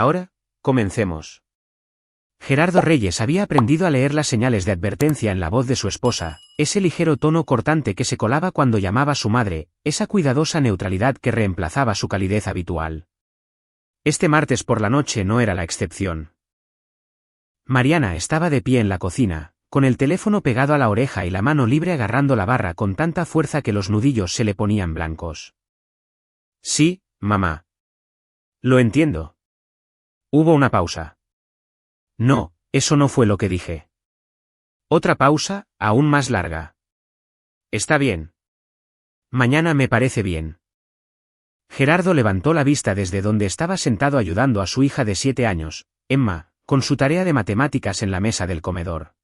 Ahora, comencemos. Gerardo Reyes había aprendido a leer las señales de advertencia en la voz de su esposa, ese ligero tono cortante que se colaba cuando llamaba a su madre, esa cuidadosa neutralidad que reemplazaba su calidez habitual. Este martes por la noche no era la excepción. Mariana estaba de pie en la cocina, con el teléfono pegado a la oreja y la mano libre agarrando la barra con tanta fuerza que los nudillos se le ponían blancos. Sí, mamá. Lo entiendo. Hubo una pausa. No, eso no fue lo que dije. Otra pausa, aún más larga. Está bien. Mañana me parece bien. Gerardo levantó la vista desde donde estaba sentado ayudando a su hija de 7 años, Emma, con su tarea de matemáticas en la mesa del comedor.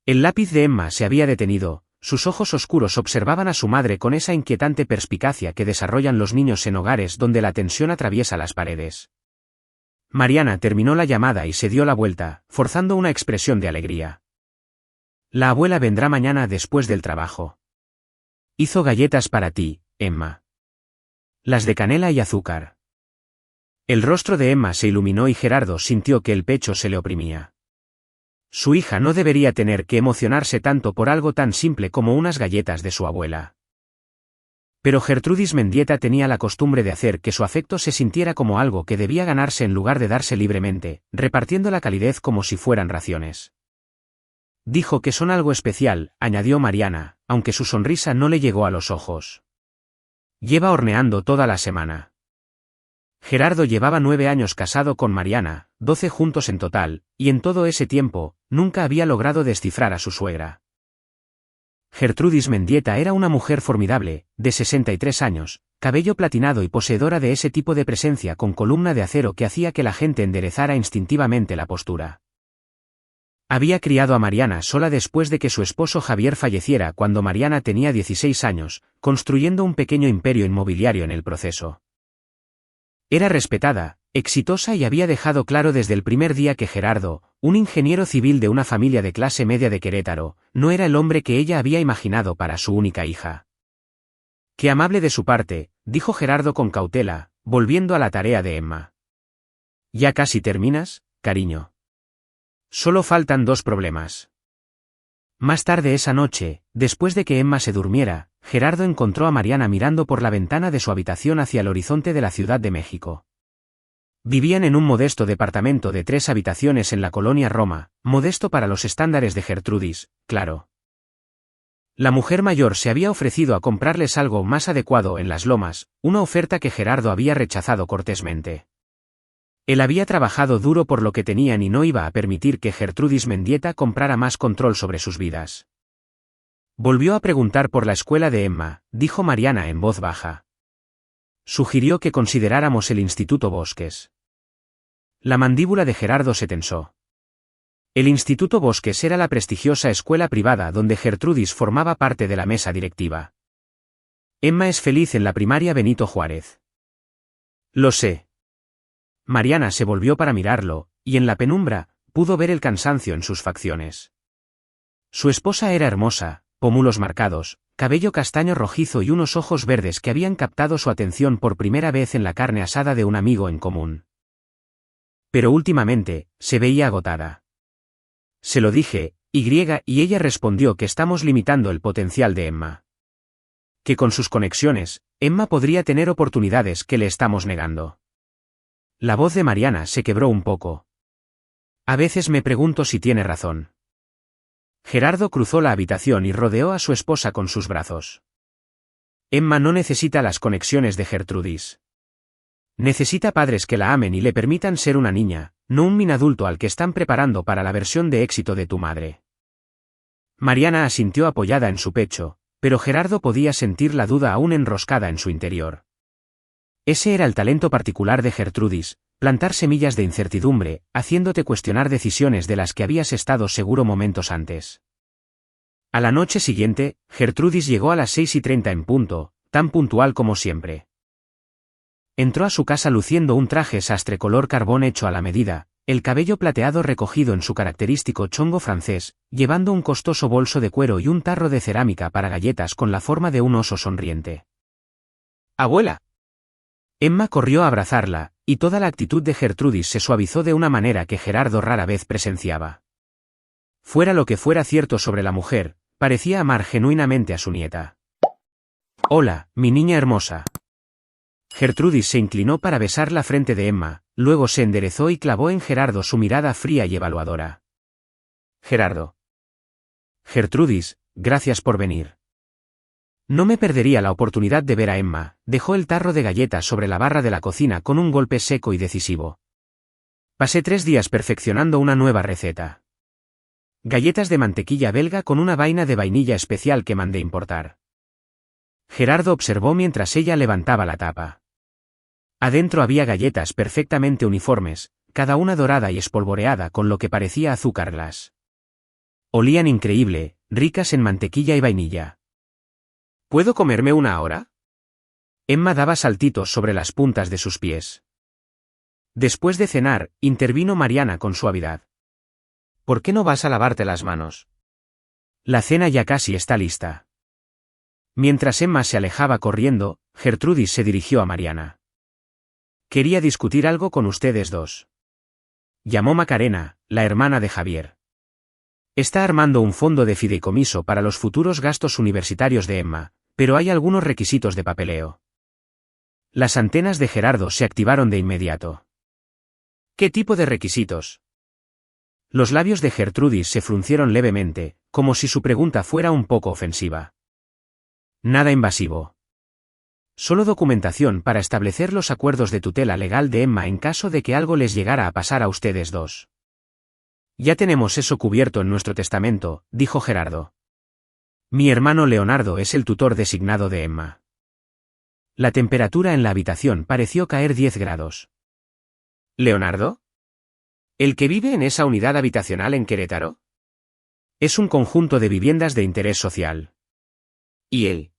El lápiz de Emma se había detenido, sus ojos oscuros observaban a su madre con esa inquietante perspicacia que desarrollan los niños en hogares donde la tensión atraviesa las paredes. Mariana terminó la llamada y se dio la vuelta, forzando una expresión de alegría. La abuela vendrá mañana después del trabajo. Hizo galletas para ti, Emma. Las de canela y azúcar. El rostro de Emma se iluminó y Gerardo sintió que el pecho se le oprimía. Su hija no debería tener que emocionarse tanto por algo tan simple como unas galletas de su abuela. Pero Gertrudis Mendieta tenía la costumbre de hacer que su afecto se sintiera como algo que debía ganarse en lugar de darse libremente, repartiendo la calidez como si fueran raciones. Dijo que son algo especial, añadió Mariana, aunque su sonrisa no le llegó a los ojos. Lleva horneando toda la semana. Gerardo llevaba 9 años casado con Mariana, 12 juntos en total, y en todo ese tiempo, nunca había logrado descifrar a su suegra. Gertrudis Mendieta era una mujer formidable, de 63 años, cabello platinado y poseedora de ese tipo de presencia con columna de acero que hacía que la gente enderezara instintivamente la postura. Había criado a Mariana sola después de que su esposo Javier falleciera cuando Mariana tenía 16 años, construyendo un pequeño imperio inmobiliario en el proceso. Era respetada, exitosa y había dejado claro desde el primer día que Gerardo, un ingeniero civil de una familia de clase media de Querétaro, no era el hombre que ella había imaginado para su única hija. Qué amable de su parte, dijo Gerardo con cautela, volviendo a la tarea de Emma. ¿Ya casi terminas, cariño? Solo faltan 2 problemas. Más tarde esa noche, después de que Emma se durmiera, Gerardo encontró a Mariana mirando por la ventana de su habitación hacia el horizonte de la Ciudad de México. Vivían en un modesto departamento de 3 habitaciones en la colonia Roma, modesto para los estándares de Gertrudis, claro. La mujer mayor se había ofrecido a comprarles algo más adecuado en Las Lomas, una oferta que Gerardo había rechazado cortésmente. Él había trabajado duro por lo que tenían y no iba a permitir que Gertrudis Mendieta comprara más control sobre sus vidas. Volvió a preguntar por la escuela de Emma, dijo Mariana en voz baja. Sugirió que consideráramos el Instituto Bosques. La mandíbula de Gerardo se tensó. El Instituto Bosques era la prestigiosa escuela privada donde Gertrudis formaba parte de la mesa directiva. Emma es feliz en la primaria Benito Juárez. Lo sé. Mariana se volvió para mirarlo, y en la penumbra, pudo ver el cansancio en sus facciones. Su esposa era hermosa, pómulos marcados, cabello castaño rojizo y unos ojos verdes que habían captado su atención por primera vez en la carne asada de un amigo en común. Pero últimamente, se veía agotada. Se lo dije, y ella respondió que estamos limitando el potencial de Emma. Que con sus conexiones, Emma podría tener oportunidades que le estamos negando. La voz de Mariana se quebró un poco. A veces me pregunto si tiene razón. Gerardo cruzó la habitación y rodeó a su esposa con sus brazos. Emma no necesita las conexiones de Gertrudis. Necesita padres que la amen y le permitan ser una niña, no un minadulto al que están preparando para la versión de éxito de tu madre. Mariana asintió apoyada en su pecho, pero Gerardo podía sentir la duda aún enroscada en su interior. Ese era el talento particular de Gertrudis, plantar semillas de incertidumbre, haciéndote cuestionar decisiones de las que habías estado seguro momentos antes. A la noche siguiente, Gertrudis llegó a las 6:30 en punto, tan puntual como siempre. Entró a su casa luciendo un traje sastre color carbón hecho a la medida, el cabello plateado recogido en su característico chongo francés, llevando un costoso bolso de cuero y un tarro de cerámica para galletas con la forma de un oso sonriente. ¡Abuela! Emma corrió a abrazarla, y toda la actitud de Gertrudis se suavizó de una manera que Gerardo rara vez presenciaba. Fuera lo que fuera cierto sobre la mujer, parecía amar genuinamente a su nieta. «Hola, mi niña hermosa». Gertrudis se inclinó para besar la frente de Emma, luego se enderezó y clavó en Gerardo su mirada fría y evaluadora. «Gerardo». «Gertrudis, gracias por venir». No me perdería la oportunidad de ver a Emma. Dejó el tarro de galletas sobre la barra de la cocina con un golpe seco y decisivo. Pasé 3 días perfeccionando una nueva receta. Galletas de mantequilla belga con una vaina de vainilla especial que mandé importar. Gerardo observó mientras ella levantaba la tapa. Adentro había galletas perfectamente uniformes, cada una dorada y espolvoreada con lo que parecía azúcar glass. Olían increíble, ricas en mantequilla y vainilla. ¿Puedo comerme una ahora? Emma daba saltitos sobre las puntas de sus pies. Después de cenar, intervino Mariana con suavidad. ¿Por qué no vas a lavarte las manos? La cena ya casi está lista. Mientras Emma se alejaba corriendo, Gertrudis se dirigió a Mariana. Quería discutir algo con ustedes dos. Llamó Macarena, la hermana de Javier. Está armando un fondo de fideicomiso para los futuros gastos universitarios de Emma, pero hay algunos requisitos de papeleo. Las antenas de Gerardo se activaron de inmediato. ¿Qué tipo de requisitos? Los labios de Gertrudis se fruncieron levemente, como si su pregunta fuera un poco ofensiva. Nada invasivo. Solo documentación para establecer los acuerdos de tutela legal de Emma en caso de que algo les llegara a pasar a ustedes dos. Ya tenemos eso cubierto en nuestro testamento, dijo Gerardo. Mi hermano Leonardo es el tutor designado de Emma. La temperatura en la habitación pareció caer 10 grados. ¿Leonardo? ¿El que vive en esa unidad habitacional en Querétaro? Es un conjunto de viviendas de interés social. ¿Y él?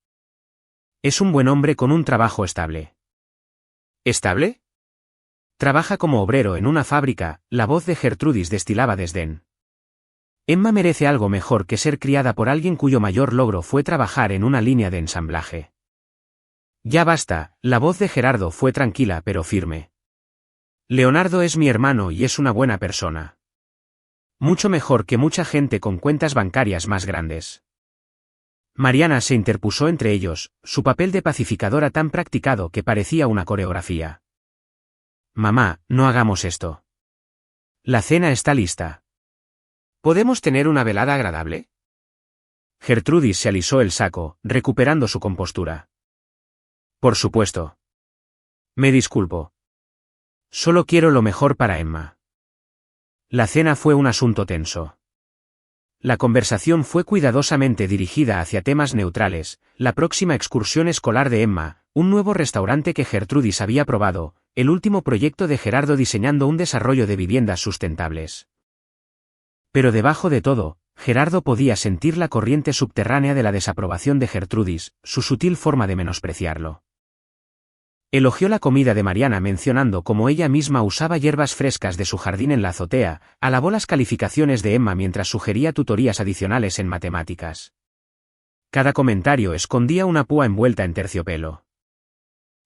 Es un buen hombre con un trabajo estable. ¿Estable? Trabaja como obrero en una fábrica. La voz de Gertrudis destilaba desdén. Emma merece algo mejor que ser criada por alguien cuyo mayor logro fue trabajar en una línea de ensamblaje. Ya basta, la voz de Gerardo fue tranquila pero firme. Leonardo es mi hermano y es una buena persona. Mucho mejor que mucha gente con cuentas bancarias más grandes. Mariana se interpuso entre ellos, su papel de pacificadora tan practicado que parecía una coreografía. Mamá, no hagamos esto. La cena está lista. ¿Podemos tener una velada agradable? Gertrudis se alisó el saco, recuperando su compostura. Por supuesto. Me disculpo. Solo quiero lo mejor para Emma. La cena fue un asunto tenso. La conversación fue cuidadosamente dirigida hacia temas neutrales, la próxima excursión escolar de Emma, un nuevo restaurante que Gertrudis había probado, el último proyecto de Gerardo diseñando un desarrollo de viviendas sustentables. Pero debajo de todo, Gerardo podía sentir la corriente subterránea de la desaprobación de Gertrudis, su sutil forma de menospreciarlo. Elogió la comida de Mariana mencionando cómo ella misma usaba hierbas frescas de su jardín en la azotea, alabó las calificaciones de Emma mientras sugería tutorías adicionales en matemáticas. Cada comentario escondía una púa envuelta en terciopelo.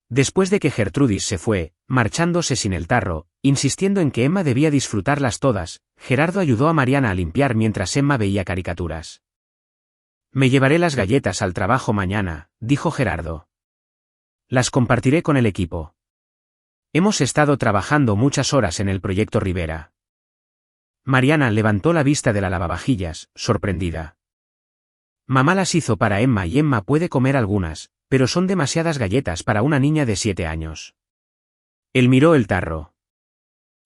Después de que Gertrudis se fue, marchándose sin el tarro, insistiendo en que Emma debía disfrutarlas todas, Gerardo ayudó a Mariana a limpiar mientras Emma veía caricaturas. Me llevaré las galletas al trabajo mañana, dijo Gerardo. Las compartiré con el equipo. Hemos estado trabajando muchas horas en el proyecto Rivera. Mariana levantó la vista de la lavavajillas, sorprendida. Mamá las hizo para Emma y Emma puede comer algunas, pero son demasiadas galletas para una niña de 7 años. Él miró el tarro.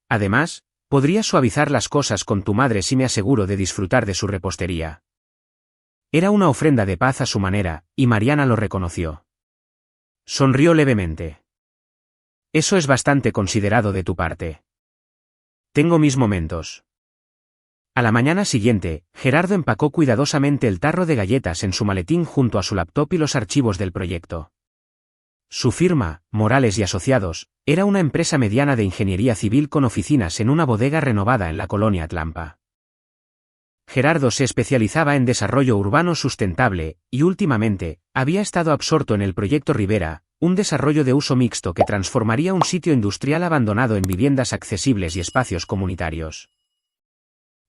Además, podrías suavizar las cosas con tu madre si me aseguro de disfrutar de su repostería. Era una ofrenda de paz a su manera, y Mariana lo reconoció. Sonrió levemente. Eso es bastante considerado de tu parte. Tengo mis momentos. A la mañana siguiente, Gerardo empacó cuidadosamente el tarro de galletas en su maletín junto a su laptop y los archivos del proyecto. Su firma, Morales y Asociados, era una empresa mediana de ingeniería civil con oficinas en una bodega renovada en la colonia Atlampa. Gerardo se especializaba en desarrollo urbano sustentable, y últimamente, había estado absorto en el proyecto Rivera, un desarrollo de uso mixto que transformaría un sitio industrial abandonado en viviendas accesibles y espacios comunitarios.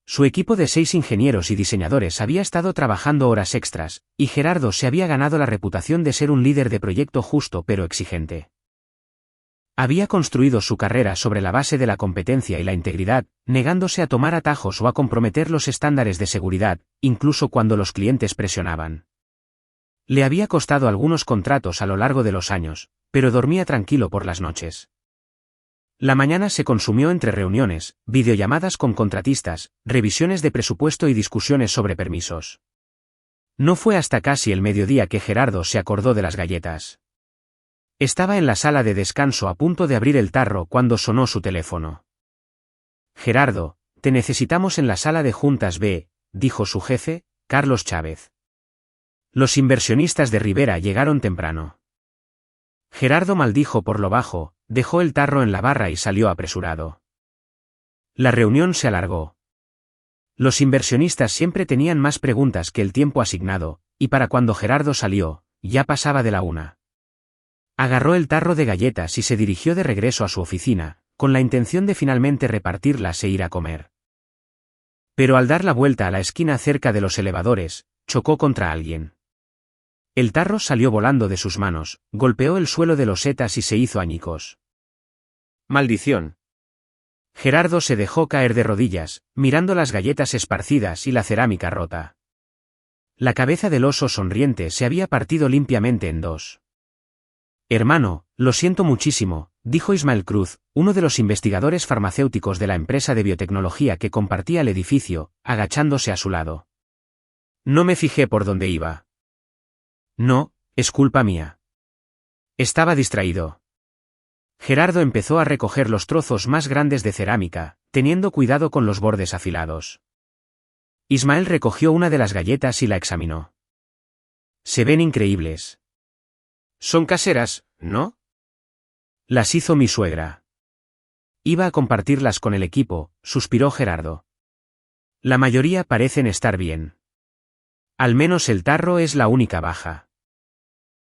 Su equipo de 6 ingenieros y diseñadores había estado trabajando horas extras, y Gerardo se había ganado la reputación de ser un líder de proyecto justo pero exigente. Había construido su carrera sobre la base de la competencia y la integridad, negándose a tomar atajos o a comprometer los estándares de seguridad, incluso cuando los clientes presionaban. Le había costado algunos contratos a lo largo de los años, pero dormía tranquilo por las noches. La mañana se consumió entre reuniones, videollamadas con contratistas, revisiones de presupuesto y discusiones sobre permisos. No fue hasta casi el mediodía que Gerardo se acordó de las galletas. Estaba en la sala de descanso a punto de abrir el tarro cuando sonó su teléfono. «Gerardo, te necesitamos en la sala de juntas B», dijo su jefe, Carlos Chávez. Los inversionistas de Rivera llegaron temprano. Gerardo maldijo por lo bajo, dejó el tarro en la barra y salió apresurado. La reunión se alargó. Los inversionistas siempre tenían más preguntas que el tiempo asignado, y para cuando Gerardo salió, ya pasaba de la 1. Agarró el tarro de galletas y se dirigió de regreso a su oficina, con la intención de finalmente repartirlas e ir a comer. Pero al dar la vuelta a la esquina cerca de los elevadores, chocó contra alguien. El tarro salió volando de sus manos, golpeó el suelo de losetas y se hizo añicos. ¡Maldición! Gerardo se dejó caer de rodillas, mirando las galletas esparcidas y la cerámica rota. La cabeza del oso sonriente se había partido limpiamente en 2. «Hermano, lo siento muchísimo», dijo Ismael Cruz, uno de los investigadores farmacéuticos de la empresa de biotecnología que compartía el edificio, agachándose a su lado. «No me fijé por dónde iba». «No, es culpa mía. Estaba distraído». Gerardo empezó a recoger los trozos más grandes de cerámica, teniendo cuidado con los bordes afilados. Ismael recogió una de las galletas y la examinó. «Se ven increíbles». «Son caseras, ¿no?» «Las hizo mi suegra». «Iba a compartirlas con el equipo», suspiró Gerardo. «La mayoría parecen estar bien. Al menos el tarro es la única baja».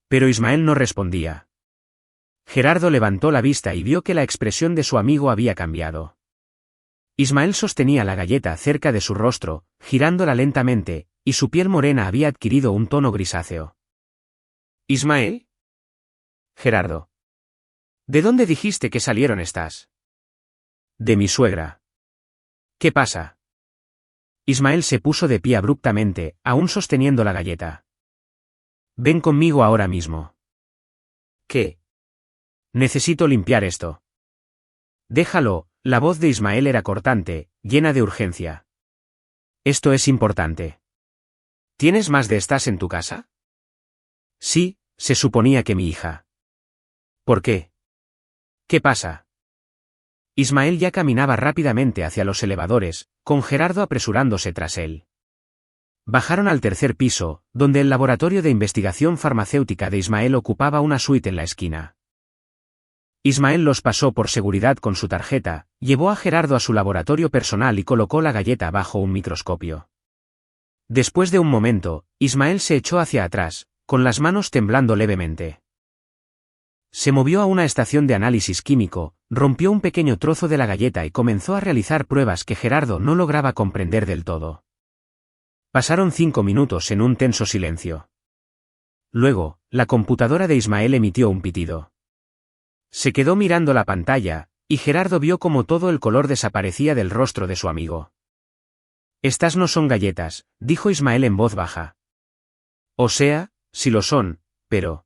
Pero Ismael no respondía. Gerardo levantó la vista y vio que la expresión de su amigo había cambiado. Ismael sostenía la galleta cerca de su rostro, girándola lentamente, y su piel morena había adquirido un tono grisáceo. «¿Ismael?» «Gerardo. ¿De dónde dijiste que salieron estas?» «De mi suegra». «¿Qué pasa?» Ismael se puso de pie abruptamente, aún sosteniendo la galleta. «Ven conmigo ahora mismo». «¿Qué?» «Necesito limpiar esto». «Déjalo», la voz de Ismael era cortante, llena de urgencia. «Esto es importante». «¿Tienes más de estas en tu casa?» «Sí, se suponía que mi hija». «¿Por qué? ¿Qué pasa?» Ismael ya caminaba rápidamente hacia los elevadores, con Gerardo apresurándose tras él. Bajaron al 3er piso, donde el laboratorio de investigación farmacéutica de Ismael ocupaba una suite en la esquina. Ismael los pasó por seguridad con su tarjeta, llevó a Gerardo a su laboratorio personal y colocó la galleta bajo un microscopio. Después de un momento, Ismael se echó hacia atrás, con las manos temblando levemente. Se movió a una estación de análisis químico, rompió un pequeño trozo de la galleta y comenzó a realizar pruebas que Gerardo no lograba comprender del todo. Pasaron 5 minutos en un tenso silencio. Luego, la computadora de Ismael emitió un pitido. Se quedó mirando la pantalla, y Gerardo vio cómo todo el color desaparecía del rostro de su amigo. «Estas no son galletas», dijo Ismael en voz baja. «O sea, sí lo son, pero...»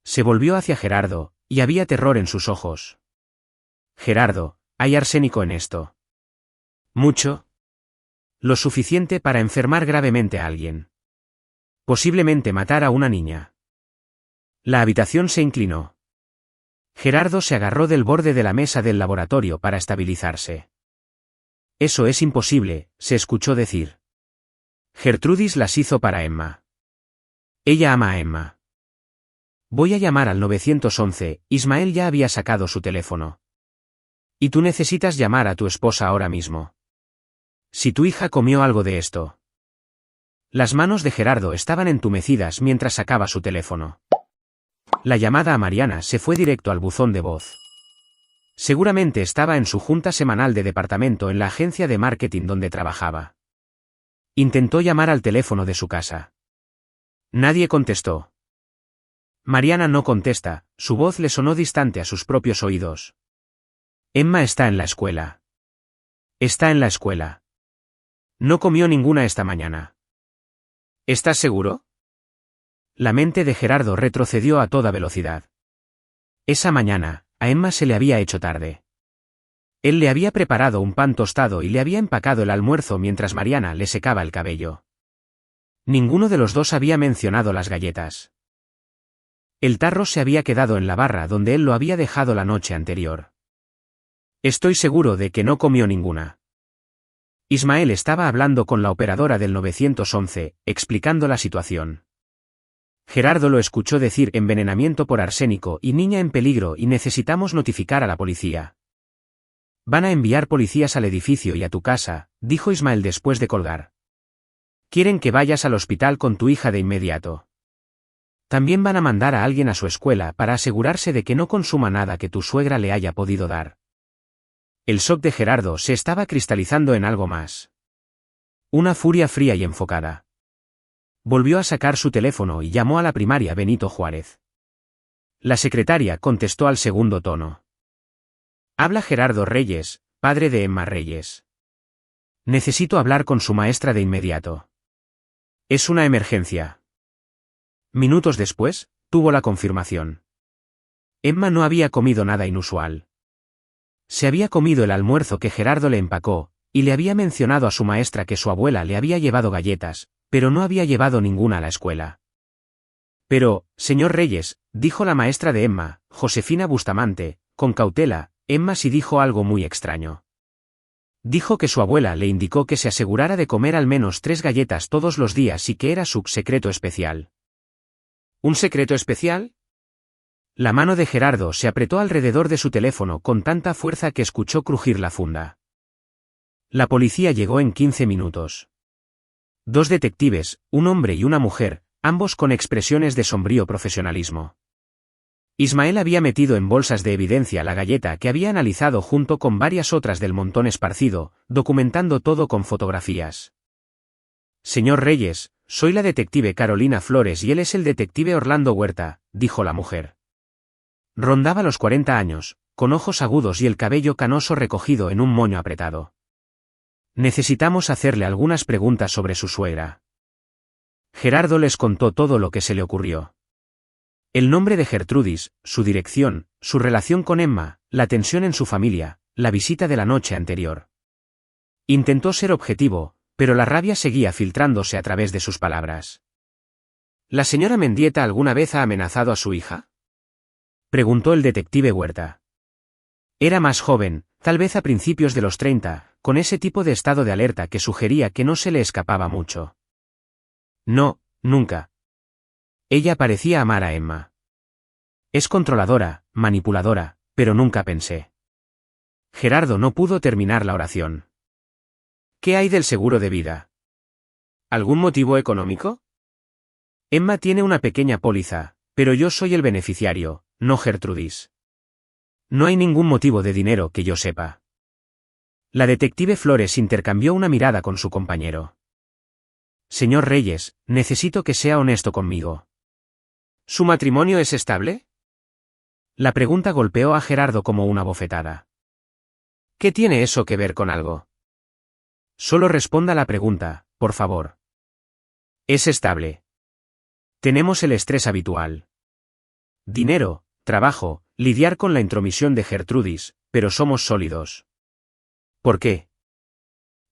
Se volvió hacia Gerardo, y había terror en sus ojos. «Gerardo, hay arsénico en esto». «¿Mucho?» «Lo suficiente para enfermar gravemente a alguien. Posiblemente matar a una niña». La habitación se inclinó. Gerardo se agarró del borde de la mesa del laboratorio para estabilizarse. «Eso es imposible», se escuchó decir. «Gertrudis las hizo para Emma. Ella ama a Emma». «Voy a llamar al 911», Ismael ya había sacado su teléfono. «Y tú necesitas llamar a tu esposa ahora mismo. Si tu hija comió algo de esto». Las manos de Gerardo estaban entumecidas mientras sacaba su teléfono. La llamada a Mariana se fue directo al buzón de voz. Seguramente estaba en su junta semanal de departamento en la agencia de marketing donde trabajaba. Intentó llamar al teléfono de su casa. Nadie contestó. Mariana no contesta, su voz le sonó distante a sus propios oídos. Emma está en la escuela. Está en la escuela. No comió ninguna esta mañana. ¿Estás seguro? La mente de Gerardo retrocedió a toda velocidad. Esa mañana, a Emma se le había hecho tarde. Él le había preparado un pan tostado y le había empacado el almuerzo mientras Mariana le secaba el cabello. Ninguno de los dos había mencionado las galletas. El tarro se había quedado en la barra donde él lo había dejado la noche anterior. Estoy seguro de que no comió ninguna. Ismael estaba hablando con la operadora del 911, explicando la situación. Gerardo lo escuchó decir envenenamiento por arsénico y niña en peligro y necesitamos notificar a la policía. Van a enviar policías al edificio y a tu casa, dijo Ismael después de colgar. Quieren que vayas al hospital con tu hija de inmediato. También van a mandar a alguien a su escuela para asegurarse de que no consuma nada que tu suegra le haya podido dar. El shock de Gerardo se estaba cristalizando en algo más. Una furia fría y enfocada. Volvió a sacar su teléfono y llamó a la primaria Benito Juárez. La secretaria contestó al segundo tono. Habla Gerardo Reyes, padre de Emma Reyes. Necesito hablar con su maestra de inmediato. Es una emergencia. Minutos después, tuvo la confirmación. Emma no había comido nada inusual. Se había comido el almuerzo que Gerardo le empacó, y le había mencionado a su maestra que su abuela le había llevado galletas, pero no había llevado ninguna a la escuela. Pero, señor Reyes, dijo la maestra de Emma, Josefina Bustamante, con cautela, Emma sí dijo algo muy extraño. Dijo que su abuela le indicó que se asegurara de comer al menos 3 galletas todos los días y que era su secreto especial. ¿Un secreto especial? La mano de Gerardo se apretó alrededor de su teléfono con tanta fuerza que escuchó crujir la funda. La policía llegó en 15 minutos. 2 detectives, un hombre y una mujer, ambos con expresiones de sombrío profesionalismo. Ismael había metido en bolsas de evidencia la galleta que había analizado junto con varias otras del montón esparcido, documentando todo con fotografías. Señor Reyes, soy la detective Carolina Flores y él es el detective Orlando Huerta, dijo la mujer. Rondaba los 40 años, con ojos agudos y el cabello canoso recogido en un moño apretado. Necesitamos hacerle algunas preguntas sobre su suegra. Gerardo les contó todo lo que se le ocurrió. El nombre de Gertrudis, su dirección, su relación con Emma, la tensión en su familia, la visita de la noche anterior. Intentó ser objetivo, pero la rabia seguía filtrándose a través de sus palabras. ¿La señora Mendieta alguna vez ha amenazado a su hija? Preguntó el detective Huerta. Era más joven, tal vez a principios de los 30, con ese tipo de estado de alerta que sugería que no se le escapaba mucho. No, nunca. Ella parecía amar a Emma. Es controladora, manipuladora, pero nunca pensé. Gerardo no pudo terminar la oración. ¿Qué hay del seguro de vida? ¿Algún motivo económico? Emma tiene una pequeña póliza, pero yo soy el beneficiario, no Gertrudis. No hay ningún motivo de dinero que yo sepa. La detective Flores intercambió una mirada con su compañero. Señor Reyes, necesito que sea honesto conmigo. ¿Su matrimonio es estable? La pregunta golpeó a Gerardo como una bofetada. ¿Qué tiene eso que ver con algo? Solo responda la pregunta, por favor. Es estable. Tenemos el estrés habitual. Dinero, trabajo, lidiar con la intromisión de Gertrudis, pero somos sólidos. ¿Por qué?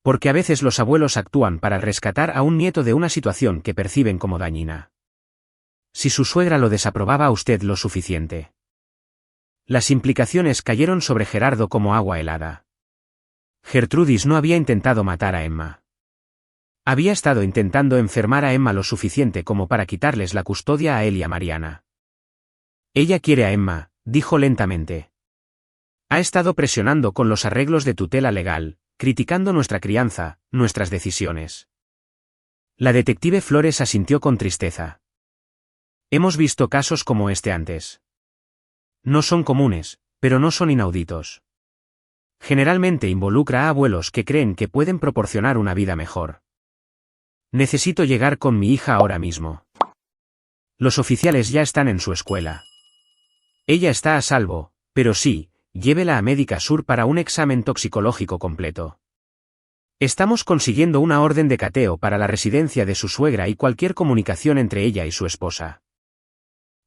Porque a veces los abuelos actúan para rescatar a un nieto de una situación que perciben como dañina. Si su suegra lo desaprobaba a usted lo suficiente. Las implicaciones cayeron sobre Gerardo como agua helada. Gertrudis no había intentado matar a Emma. Había estado intentando enfermar a Emma lo suficiente como para quitarles la custodia a él y a Mariana. Ella quiere a Emma, dijo lentamente. Ha estado presionando con los arreglos de tutela legal, criticando nuestra crianza, nuestras decisiones. La detective Flores asintió con tristeza. Hemos visto casos como este antes. No son comunes, pero no son inauditos. Generalmente involucra a abuelos que creen que pueden proporcionar una vida mejor. Necesito llegar con mi hija ahora mismo. Los oficiales ya están en su escuela. Ella está a salvo, pero sí, llévela a Médica Sur para un examen toxicológico completo. Estamos consiguiendo una orden de cateo para la residencia de su suegra y cualquier comunicación entre ella y su esposa.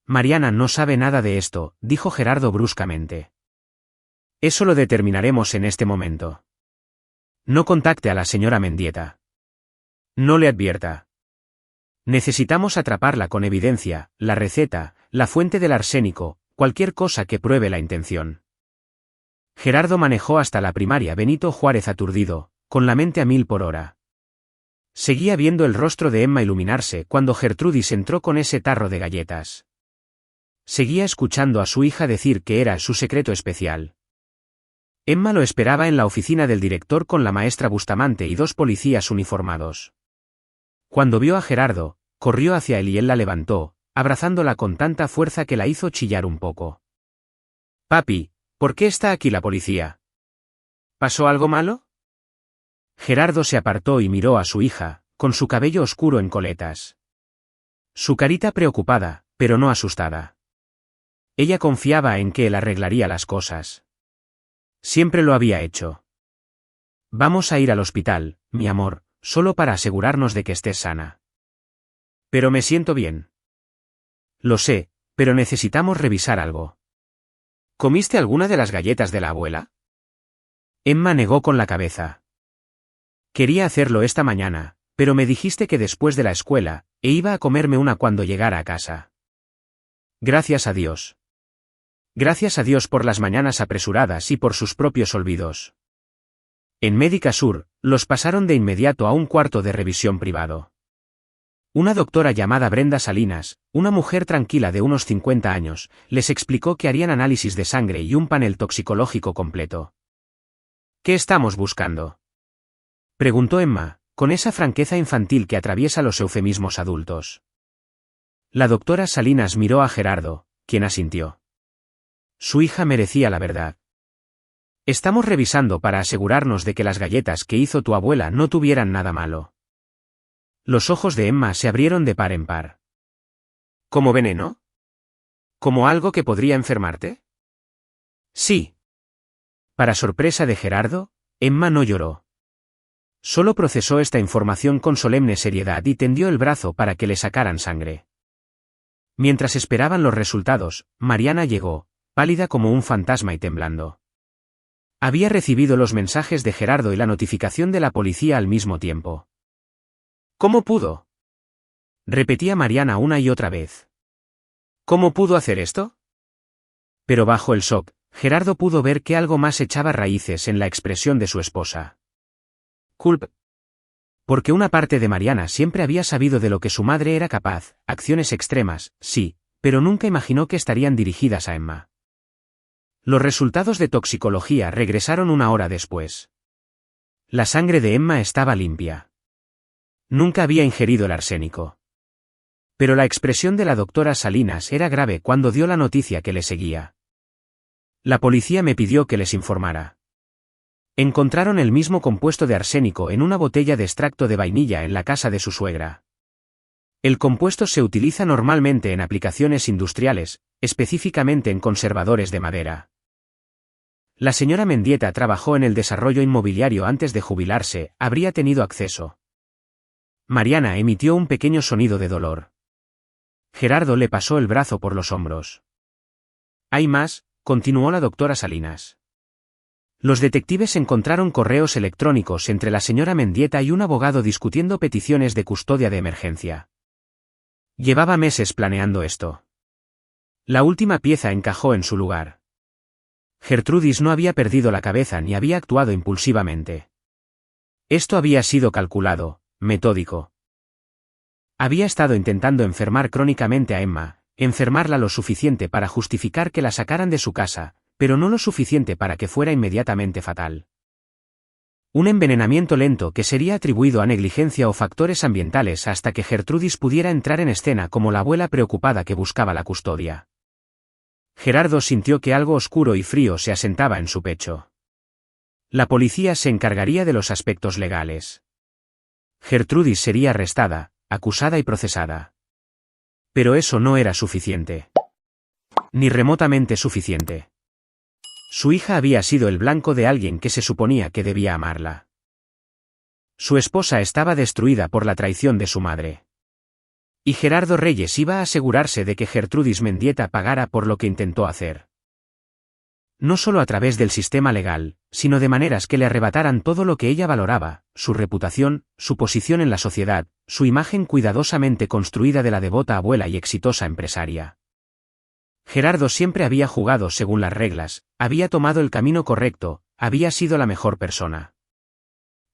Mariana no sabe nada de esto, dijo Gerardo bruscamente. Eso lo determinaremos en este momento. No contacte a la señora Mendieta. No le advierta. Necesitamos atraparla con evidencia, la receta, la fuente del arsénico, cualquier cosa que pruebe la intención. Gerardo manejó hasta la primaria Benito Juárez aturdido, con la mente a 1000 por hora. Seguía viendo el rostro de Emma iluminarse cuando Gertrudis entró con ese tarro de galletas. Seguía escuchando a su hija decir que era su secreto especial. Emma lo esperaba en la oficina del director con la maestra Bustamante y 2 policías uniformados. Cuando vio a Gerardo, corrió hacia él y él la levantó, abrazándola con tanta fuerza que la hizo chillar un poco. «Papi, ¿por qué está aquí la policía? ¿Pasó algo malo?» Gerardo se apartó y miró a su hija, con su cabello oscuro en coletas. Su carita preocupada, pero no asustada. Ella confiaba en que él arreglaría las cosas. Siempre lo había hecho. «Vamos a ir al hospital, mi amor, solo para asegurarnos de que estés sana». «Pero me siento bien». «Lo sé, pero necesitamos revisar algo». «¿Comiste alguna de las galletas de la abuela?» Emma negó con la cabeza. «Quería hacerlo esta mañana, pero me dijiste que después de la escuela, e iba a comerme una cuando llegara a casa». «Gracias a Dios». Gracias a Dios por las mañanas apresuradas y por sus propios olvidos. En Médica Sur, los pasaron de inmediato a un cuarto de revisión privado. Una doctora llamada Brenda Salinas, una mujer tranquila de unos 50 años, les explicó que harían análisis de sangre y un panel toxicológico completo. «¿Qué estamos buscando?», preguntó Emma, con esa franqueza infantil que atraviesa los eufemismos adultos. La doctora Salinas miró a Gerardo, quien asintió. Su hija merecía la verdad. «Estamos revisando para asegurarnos de que las galletas que hizo tu abuela no tuvieran nada malo». Los ojos de Emma se abrieron de par en par. ¿Como veneno? ¿Como algo que podría enfermarte? Sí. Para sorpresa de Gerardo, Emma no lloró. Solo procesó esta información con solemne seriedad y tendió el brazo para que le sacaran sangre. Mientras esperaban los resultados, Mariana llegó, pálida como un fantasma y temblando. Había recibido los mensajes de Gerardo y la notificación de la policía al mismo tiempo. «¿Cómo pudo?», repetía Mariana una y otra vez. «¿Cómo pudo hacer esto?». Pero bajo el shock, Gerardo pudo ver que algo más echaba raíces en la expresión de su esposa. Culpa. Porque una parte de Mariana siempre había sabido de lo que su madre era capaz, acciones extremas, sí, pero nunca imaginó que estarían dirigidas a Emma. Los resultados de toxicología regresaron 1 hora después. La sangre de Emma estaba limpia. Nunca había ingerido el arsénico. Pero la expresión de la doctora Salinas era grave cuando dio la noticia que le seguía. «La policía me pidió que les informara. Encontraron el mismo compuesto de arsénico en una botella de extracto de vainilla en la casa de su suegra. El compuesto se utiliza normalmente en aplicaciones industriales, específicamente en conservadores de madera. La señora Mendieta trabajó en el desarrollo inmobiliario antes de jubilarse, habría tenido acceso». Mariana emitió un pequeño sonido de dolor. Gerardo le pasó el brazo por los hombros. «Hay más», continuó la doctora Salinas. Los detectives encontraron correos electrónicos entre la señora Mendieta y un abogado discutiendo peticiones de custodia de emergencia. Llevaba meses planeando esto. La última pieza encajó en su lugar. Gertrudis no había perdido la cabeza ni había actuado impulsivamente. Esto había sido calculado, metódico. Había estado intentando enfermar crónicamente a Emma, enfermarla lo suficiente para justificar que la sacaran de su casa, pero no lo suficiente para que fuera inmediatamente fatal. Un envenenamiento lento que sería atribuido a negligencia o factores ambientales hasta que Gertrudis pudiera entrar en escena como la abuela preocupada que buscaba la custodia. Gerardo sintió que algo oscuro y frío se asentaba en su pecho. La policía se encargaría de los aspectos legales. Gertrudis sería arrestada, acusada y procesada. Pero eso no era suficiente. Ni remotamente suficiente. Su hija había sido el blanco de alguien que se suponía que debía amarla. Su esposa estaba destruida por la traición de su madre. Y Gerardo Reyes iba a asegurarse de que Gertrudis Mendieta pagara por lo que intentó hacer. No solo a través del sistema legal, sino de maneras que le arrebataran todo lo que ella valoraba, su reputación, su posición en la sociedad, su imagen cuidadosamente construida de la devota abuela y exitosa empresaria. Gerardo siempre había jugado según las reglas, había tomado el camino correcto, había sido la mejor persona.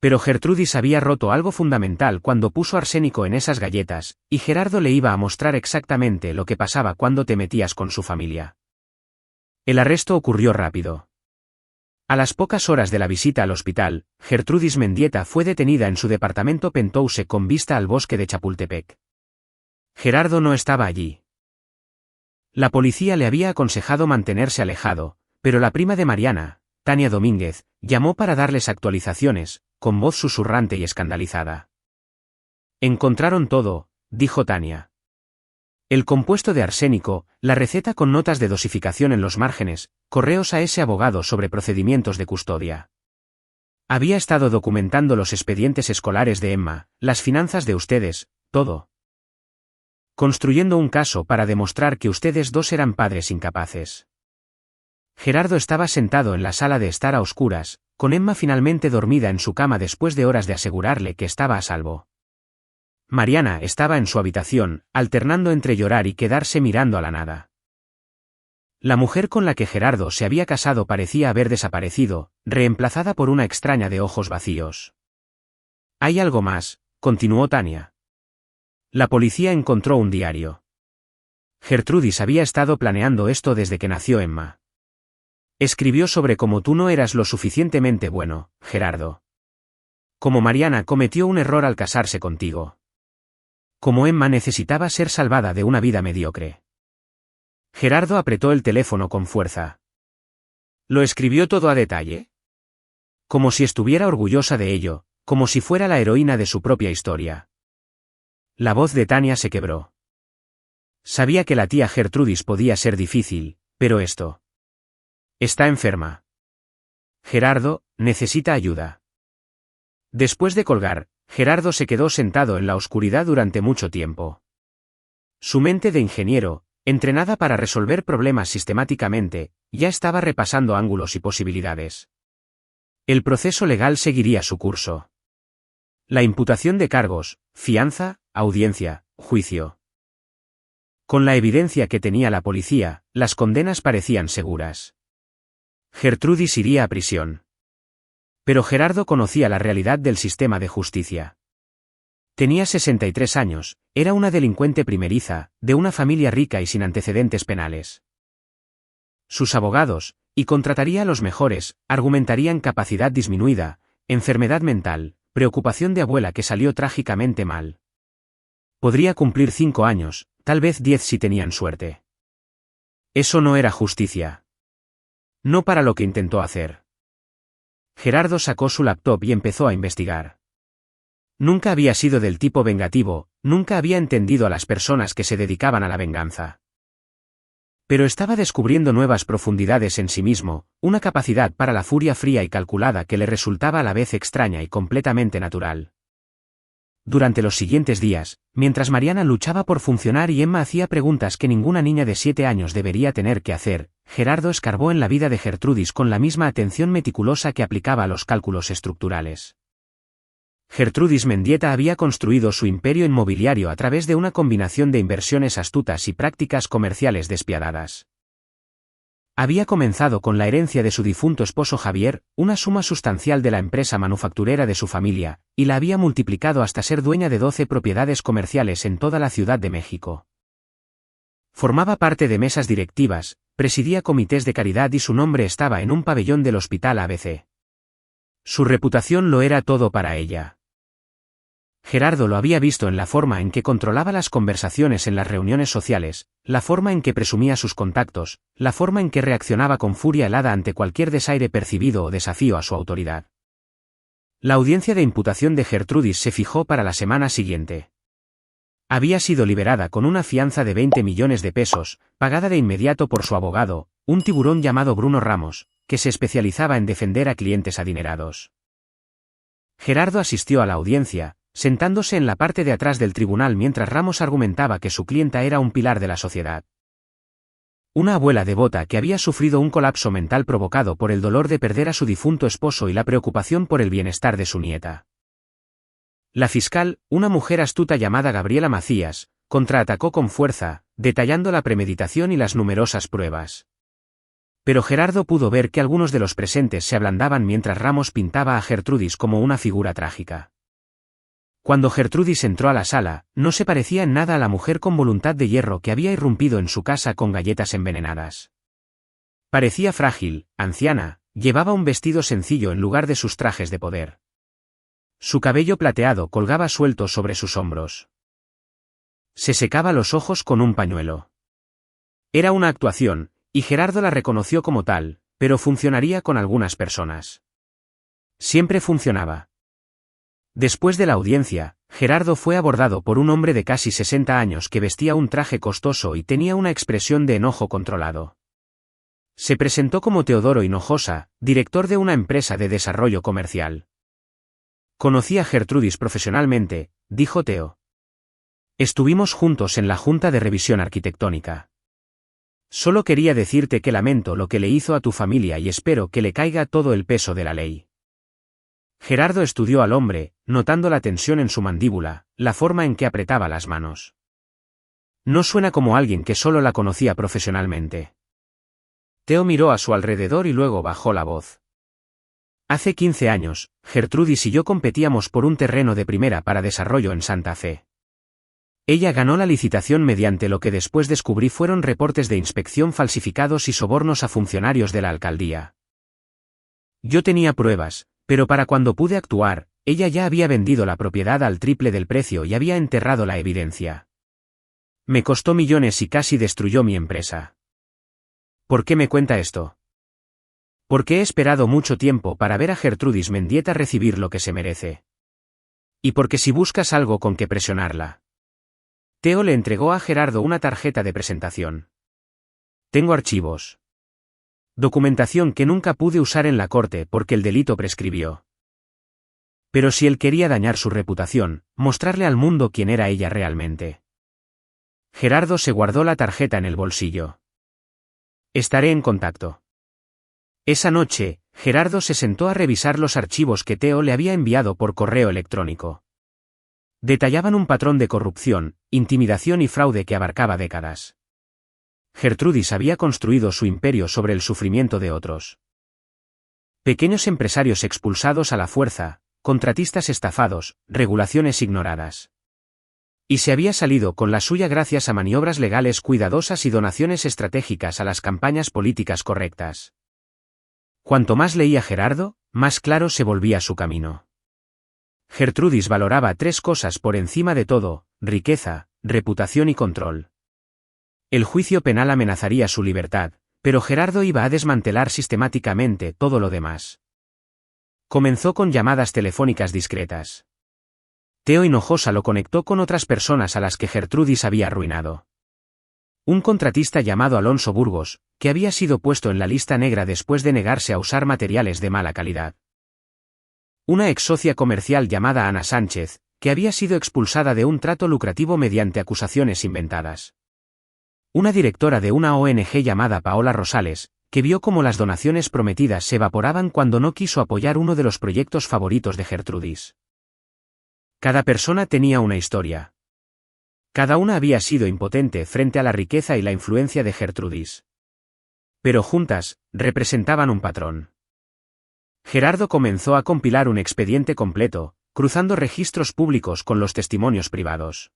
Pero Gertrudis había roto algo fundamental cuando puso arsénico en esas galletas, y Gerardo le iba a mostrar exactamente lo que pasaba cuando te metías con su familia. El arresto ocurrió rápido. A las pocas horas de la visita al hospital, Gertrudis Mendieta fue detenida en su departamento penthouse con vista al bosque de Chapultepec. Gerardo no estaba allí. La policía le había aconsejado mantenerse alejado, pero la prima de Mariana, Tania Domínguez, llamó para darles actualizaciones, con voz susurrante y escandalizada. «Encontraron todo», dijo Tania. El compuesto de arsénico, la receta con notas de dosificación en los márgenes, correos a ese abogado sobre procedimientos de custodia. Había estado documentando los expedientes escolares de Emma, las finanzas de ustedes, todo. Construyendo un caso para demostrar que ustedes dos eran padres incapaces. Gerardo estaba sentado en la sala de estar a oscuras, con Emma finalmente dormida en su cama después de horas de asegurarle que estaba a salvo. Mariana estaba en su habitación, alternando entre llorar y quedarse mirando a la nada. La mujer con la que Gerardo se había casado parecía haber desaparecido, reemplazada por una extraña de ojos vacíos. «Hay algo más», continuó Tania. La policía encontró un diario. Gertrudis había estado planeando esto desde que nació Emma. Escribió sobre cómo tú no eras lo suficientemente bueno, Gerardo. Cómo Mariana cometió un error al casarse contigo. Cómo Emma necesitaba ser salvada de una vida mediocre. Gerardo apretó el teléfono con fuerza. ¿Lo escribió todo a detalle? Como si estuviera orgullosa de ello, como si fuera la heroína de su propia historia. La voz de Tania se quebró. Sabía que la tía Gertrudis podía ser difícil, pero esto. Está enferma. Gerardo, necesita ayuda. Después de colgar, Gerardo se quedó sentado en la oscuridad durante mucho tiempo. Su mente de ingeniero, entrenada para resolver problemas sistemáticamente, ya estaba repasando ángulos y posibilidades. El proceso legal seguiría su curso. La imputación de cargos, fianza, audiencia, juicio. Con la evidencia que tenía la policía, las condenas parecían seguras. Gertrudis iría a prisión. Pero Gerardo conocía la realidad del sistema de justicia. Tenía 63 años, era una delincuente primeriza, de una familia rica y sin antecedentes penales. Sus abogados, y contrataría a los mejores, argumentarían capacidad disminuida, enfermedad mental, preocupación de abuela que salió trágicamente mal. Podría cumplir 5 años, tal vez 10 si tenían suerte. Eso no era justicia. No para lo que intentó hacer. Gerardo sacó su laptop y empezó a investigar. Nunca había sido del tipo vengativo, nunca había entendido a las personas que se dedicaban a la venganza. Pero estaba descubriendo nuevas profundidades en sí mismo, una capacidad para la furia fría y calculada que le resultaba a la vez extraña y completamente natural. Durante los siguientes días, mientras Mariana luchaba por funcionar y Emma hacía preguntas que ninguna niña de 7 años debería tener que hacer, Gerardo escarbó en la vida de Gertrudis con la misma atención meticulosa que aplicaba a los cálculos estructurales. Gertrudis Mendieta había construido su imperio inmobiliario a través de una combinación de inversiones astutas y prácticas comerciales despiadadas. Había comenzado con la herencia de su difunto esposo Javier, una suma sustancial de la empresa manufacturera de su familia, y la había multiplicado hasta ser dueña de 12 propiedades comerciales en toda la Ciudad de México. Formaba parte de mesas directivas, presidía comités de caridad y su nombre estaba en un pabellón del Hospital ABC. Su reputación lo era todo para ella. Gerardo lo había visto en la forma en que controlaba las conversaciones en las reuniones sociales, la forma en que presumía sus contactos, la forma en que reaccionaba con furia helada ante cualquier desaire percibido o desafío a su autoridad. La audiencia de imputación de Gertrudis se fijó para la semana siguiente. Había sido liberada con una fianza de 20 millones de pesos, pagada de inmediato por su abogado, un tiburón llamado Bruno Ramos, que se especializaba en defender a clientes adinerados. Gerardo asistió a la audiencia, sentándose en la parte de atrás del tribunal mientras Ramos argumentaba que su clienta era un pilar de la sociedad. Una abuela devota que había sufrido un colapso mental provocado por el dolor de perder a su difunto esposo y la preocupación por el bienestar de su nieta. La fiscal, una mujer astuta llamada Gabriela Macías, contraatacó con fuerza, detallando la premeditación y las numerosas pruebas. Pero Gerardo pudo ver que algunos de los presentes se ablandaban mientras Ramos pintaba a Gertrudis como una figura trágica. Cuando Gertrudis entró a la sala, no se parecía en nada a la mujer con voluntad de hierro que había irrumpido en su casa con galletas envenenadas. Parecía frágil, anciana, llevaba un vestido sencillo en lugar de sus trajes de poder. Su cabello plateado colgaba suelto sobre sus hombros. Se secaba los ojos con un pañuelo. Era una actuación, y Gerardo la reconoció como tal, pero funcionaría con algunas personas. Siempre funcionaba. Después de la audiencia, Gerardo fue abordado por un hombre de casi 60 años que vestía un traje costoso y tenía una expresión de enojo controlado. Se presentó como Teodoro Hinojosa, director de una empresa de desarrollo comercial. Conocí a Gertrudis profesionalmente, dijo Teo. Estuvimos juntos en la Junta de Revisión Arquitectónica. Solo quería decirte que lamento lo que le hizo a tu familia y espero que le caiga todo el peso de la ley. Gerardo estudió al hombre, notando la tensión en su mandíbula, la forma en que apretaba las manos. No suena como alguien que solo la conocía profesionalmente. Teo miró a su alrededor y luego bajó la voz. Hace 15 años, Gertrudis y yo competíamos por un terreno de primera para desarrollo en Santa Fe. Ella ganó la licitación mediante lo que después descubrí fueron reportes de inspección falsificados y sobornos a funcionarios de la alcaldía. Yo tenía pruebas, pero para cuando pude actuar, ella ya había vendido la propiedad al triple del precio y había enterrado la evidencia. Me costó millones y casi destruyó mi empresa. ¿Por qué me cuenta esto? Porque he esperado mucho tiempo para ver a Gertrudis Mendieta recibir lo que se merece. Y porque si buscas algo con que presionarla. Teo le entregó a Gerardo una tarjeta de presentación. Tengo archivos. Documentación que nunca pude usar en la corte porque el delito prescribió. Pero si él quería dañar su reputación, mostrarle al mundo quién era ella realmente. Gerardo se guardó la tarjeta en el bolsillo. Estaré en contacto. Esa noche, Gerardo se sentó a revisar los archivos que Teo le había enviado por correo electrónico. Detallaban un patrón de corrupción, intimidación y fraude que abarcaba décadas. Gertrudis había construido su imperio sobre el sufrimiento de otros. Pequeños empresarios expulsados a la fuerza, contratistas estafados, regulaciones ignoradas. Y se había salido con la suya gracias a maniobras legales cuidadosas y donaciones estratégicas a las campañas políticas correctas. Cuanto más leía Gerardo, más claro se volvía su camino. Gertrudis valoraba 3 cosas por encima de todo: riqueza, reputación y control. El juicio penal amenazaría su libertad, pero Gerardo iba a desmantelar sistemáticamente todo lo demás. Comenzó con llamadas telefónicas discretas. Teo Hinojosa lo conectó con otras personas a las que Gertrudis había arruinado. Un contratista llamado Alonso Burgos, que había sido puesto en la lista negra después de negarse a usar materiales de mala calidad. Una ex socia comercial llamada Ana Sánchez, que había sido expulsada de un trato lucrativo mediante acusaciones inventadas. Una directora de una ONG llamada Paola Rosales, que vio cómo las donaciones prometidas se evaporaban cuando no quiso apoyar uno de los proyectos favoritos de Gertrudis. Cada persona tenía una historia. Cada una había sido impotente frente a la riqueza y la influencia de Gertrudis. Pero juntas, representaban un patrón. Gerardo comenzó a compilar un expediente completo, cruzando registros públicos con los testimonios privados.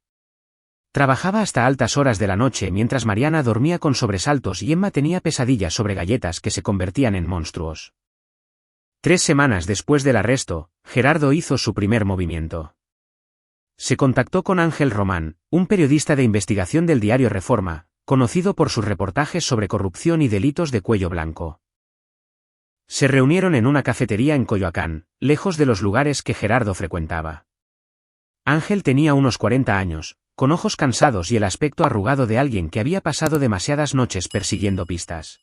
Trabajaba hasta altas horas de la noche mientras Mariana dormía con sobresaltos y Emma tenía pesadillas sobre galletas que se convertían en monstruos. 3 semanas después del arresto, Gerardo hizo su primer movimiento. Se contactó con Ángel Román, un periodista de investigación del diario Reforma, conocido por sus reportajes sobre corrupción y delitos de cuello blanco. Se reunieron en una cafetería en Coyoacán, lejos de los lugares que Gerardo frecuentaba. Ángel tenía unos 40 años, con ojos cansados y el aspecto arrugado de alguien que había pasado demasiadas noches persiguiendo pistas.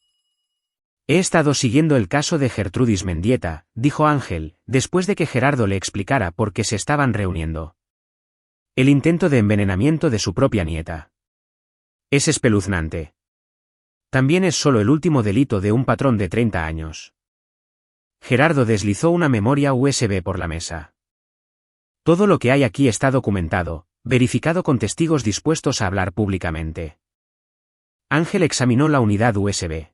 He estado siguiendo el caso de Gertrudis Mendieta, dijo Ángel, después de que Gerardo le explicara por qué se estaban reuniendo. El intento de envenenamiento de su propia nieta. Es espeluznante. También es solo el último delito de un patrón de 30 años. Gerardo deslizó una memoria USB por la mesa. Todo lo que hay aquí está documentado, verificado con testigos dispuestos a hablar públicamente. Ángel examinó la unidad USB.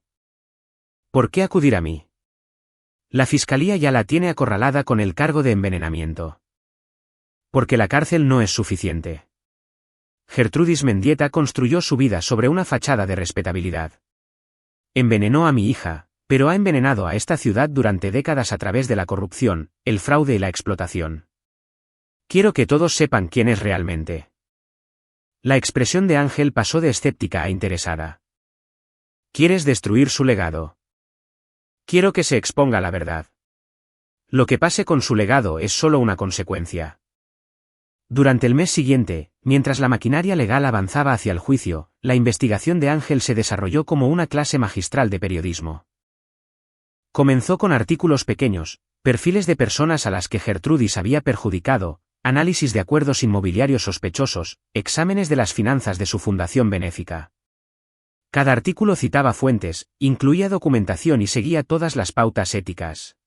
¿Por qué acudir a mí? La fiscalía ya la tiene acorralada con el cargo de envenenamiento. Porque la cárcel no es suficiente. Gertrudis Mendieta construyó su vida sobre una fachada de respetabilidad. Envenenó a mi hija, pero ha envenenado a esta ciudad durante décadas a través de la corrupción, el fraude y la explotación. Quiero que todos sepan quién es realmente. La expresión de Ángel pasó de escéptica a interesada. ¿Quieres destruir su legado? Quiero que se exponga la verdad. Lo que pase con su legado es solo una consecuencia. Durante el mes siguiente, mientras la maquinaria legal avanzaba hacia el juicio, la investigación de Ángel se desarrolló como una clase magistral de periodismo. Comenzó con artículos pequeños, perfiles de personas a las que Gertrudis había perjudicado, análisis de acuerdos inmobiliarios sospechosos, exámenes de las finanzas de su fundación benéfica. Cada artículo citaba fuentes, incluía documentación y seguía todas las pautas éticas.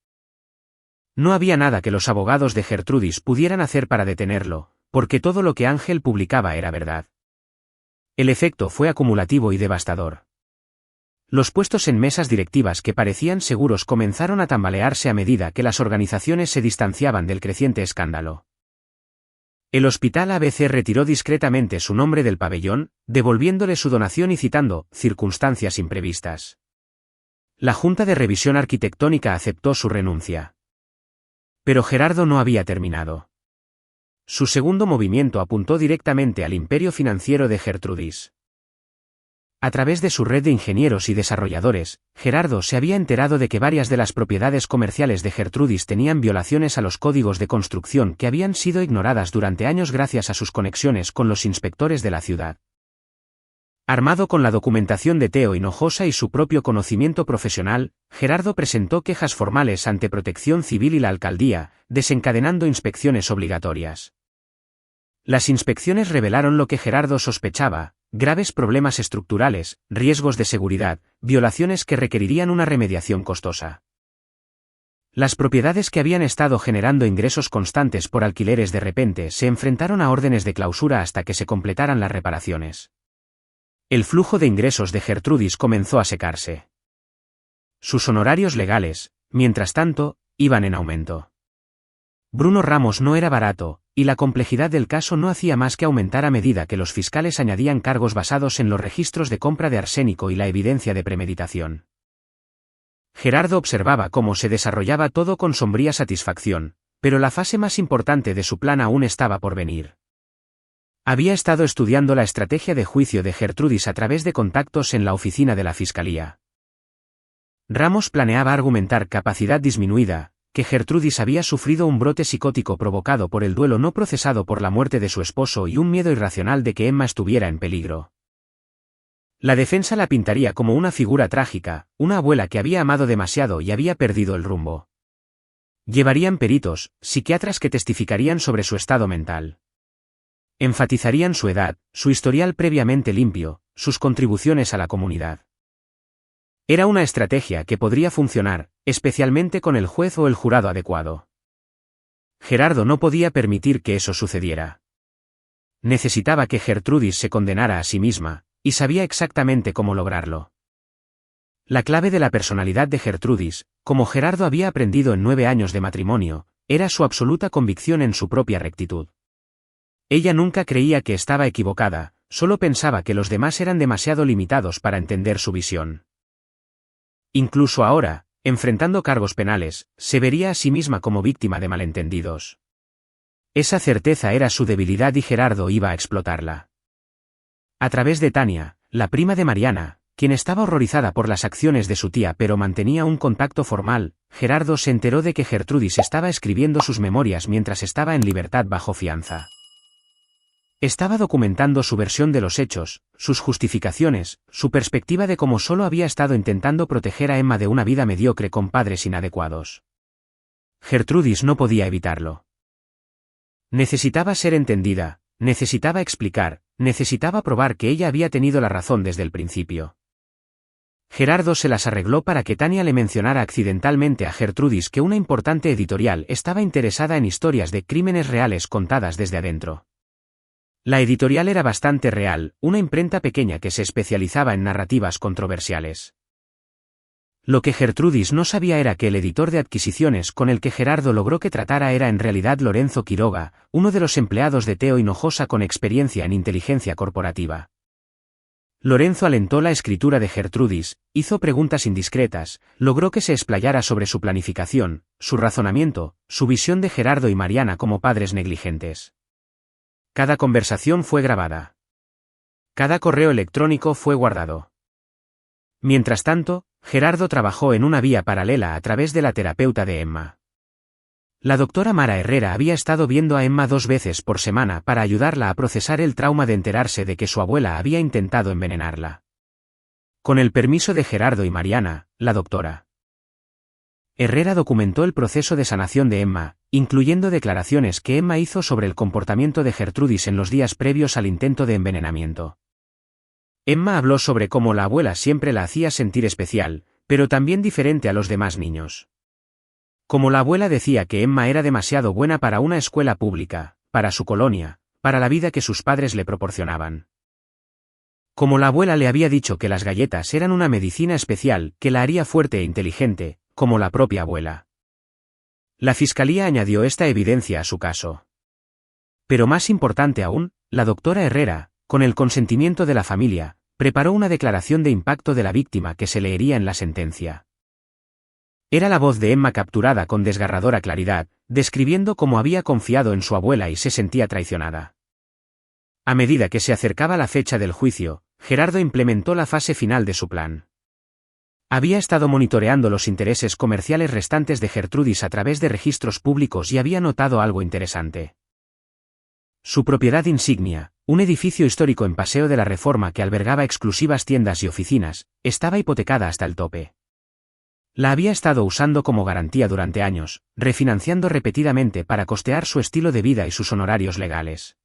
No había nada que los abogados de Gertrudis pudieran hacer para detenerlo, porque todo lo que Ángel publicaba era verdad. El efecto fue acumulativo y devastador. Los puestos en mesas directivas que parecían seguros comenzaron a tambalearse a medida que las organizaciones se distanciaban del creciente escándalo. El Hospital ABC retiró discretamente su nombre del pabellón, devolviéndole su donación y citando circunstancias imprevistas. La Junta de Revisión Arquitectónica aceptó su renuncia. Pero Gerardo no había terminado. Su segundo movimiento apuntó directamente al imperio financiero de Gertrudis. A través de su red de ingenieros y desarrolladores, Gerardo se había enterado de que varias de las propiedades comerciales de Gertrudis tenían violaciones a los códigos de construcción que habían sido ignoradas durante años gracias a sus conexiones con los inspectores de la ciudad. Armado con la documentación de Teo Hinojosa y su propio conocimiento profesional, Gerardo presentó quejas formales ante Protección Civil y la alcaldía, desencadenando inspecciones obligatorias. Las inspecciones revelaron lo que Gerardo sospechaba: graves problemas estructurales, riesgos de seguridad, violaciones que requerirían una remediación costosa. Las propiedades que habían estado generando ingresos constantes por alquileres de repente se enfrentaron a órdenes de clausura hasta que se completaran las reparaciones. El flujo de ingresos de Gertrudis comenzó a secarse. Sus honorarios legales, mientras tanto, iban en aumento. Bruno Ramos no era barato, y la complejidad del caso no hacía más que aumentar a medida que los fiscales añadían cargos basados en los registros de compra de arsénico y la evidencia de premeditación. Gerardo observaba cómo se desarrollaba todo con sombría satisfacción, pero la fase más importante de su plan aún estaba por venir. Había estado estudiando la estrategia de juicio de Gertrudis a través de contactos en la oficina de la fiscalía. Ramos planeaba argumentar capacidad disminuida, que Gertrudis había sufrido un brote psicótico provocado por el duelo no procesado por la muerte de su esposo y un miedo irracional de que Emma estuviera en peligro. La defensa la pintaría como una figura trágica, una abuela que había amado demasiado y había perdido el rumbo. Llevarían peritos, psiquiatras que testificarían sobre su estado mental. Enfatizarían su edad, su historial previamente limpio, sus contribuciones a la comunidad. Era una estrategia que podría funcionar, especialmente con el juez o el jurado adecuado. Gerardo no podía permitir que eso sucediera. Necesitaba que Gertrudis se condenara a sí misma, y sabía exactamente cómo lograrlo. La clave de la personalidad de Gertrudis, como Gerardo había aprendido en 9 años de matrimonio, era su absoluta convicción en su propia rectitud. Ella nunca creía que estaba equivocada, solo pensaba que los demás eran demasiado limitados para entender su visión. Incluso ahora, enfrentando cargos penales, se vería a sí misma como víctima de malentendidos. Esa certeza era su debilidad y Gerardo iba a explotarla. A través de Tania, la prima de Mariana, quien estaba horrorizada por las acciones de su tía pero mantenía un contacto formal, Gerardo se enteró de que Gertrudis estaba escribiendo sus memorias mientras estaba en libertad bajo fianza. Estaba documentando su versión de los hechos, sus justificaciones, su perspectiva de cómo solo había estado intentando proteger a Emma de una vida mediocre con padres inadecuados. Gertrudis no podía evitarlo. Necesitaba ser entendida, necesitaba explicar, necesitaba probar que ella había tenido la razón desde el principio. Gerardo se las arregló para que Tania le mencionara accidentalmente a Gertrudis que una importante editorial estaba interesada en historias de crímenes reales contadas desde adentro. La editorial era bastante real, una imprenta pequeña que se especializaba en narrativas controversiales. Lo que Gertrudis no sabía era que el editor de adquisiciones con el que Gerardo logró que tratara era en realidad Lorenzo Quiroga, uno de los empleados de Teo Hinojosa con experiencia en inteligencia corporativa. Lorenzo alentó la escritura de Gertrudis, hizo preguntas indiscretas, logró que se explayara sobre su planificación, su razonamiento, su visión de Gerardo y Mariana como padres negligentes. Cada conversación fue grabada. Cada correo electrónico fue guardado. Mientras tanto, Gerardo trabajó en una vía paralela a través de la terapeuta de Emma. La doctora Mara Herrera había estado viendo a Emma 2 veces por semana para ayudarla a procesar el trauma de enterarse de que su abuela había intentado envenenarla. Con el permiso de Gerardo y Mariana, la doctora Herrera documentó el proceso de sanación de Emma, incluyendo declaraciones que Emma hizo sobre el comportamiento de Gertrudis en los días previos al intento de envenenamiento. Emma habló sobre cómo la abuela siempre la hacía sentir especial, pero también diferente a los demás niños. Como la abuela decía que Emma era demasiado buena para una escuela pública, para su colonia, para la vida que sus padres le proporcionaban. Como la abuela le había dicho que las galletas eran una medicina especial que la haría fuerte e inteligente, como la propia abuela. La fiscalía añadió esta evidencia a su caso. Pero más importante aún, la doctora Herrera, con el consentimiento de la familia, preparó una declaración de impacto de la víctima que se leería en la sentencia. Era la voz de Emma capturada con desgarradora claridad, describiendo cómo había confiado en su abuela y se sentía traicionada. A medida que se acercaba la fecha del juicio, Gerardo implementó la fase final de su plan. Había estado monitoreando los intereses comerciales restantes de Gertrudis a través de registros públicos y había notado algo interesante. Su propiedad insignia, un edificio histórico en Paseo de la Reforma que albergaba exclusivas tiendas y oficinas, estaba hipotecada hasta el tope. La había estado usando como garantía durante años, refinanciando repetidamente para costear su estilo de vida y sus honorarios legales.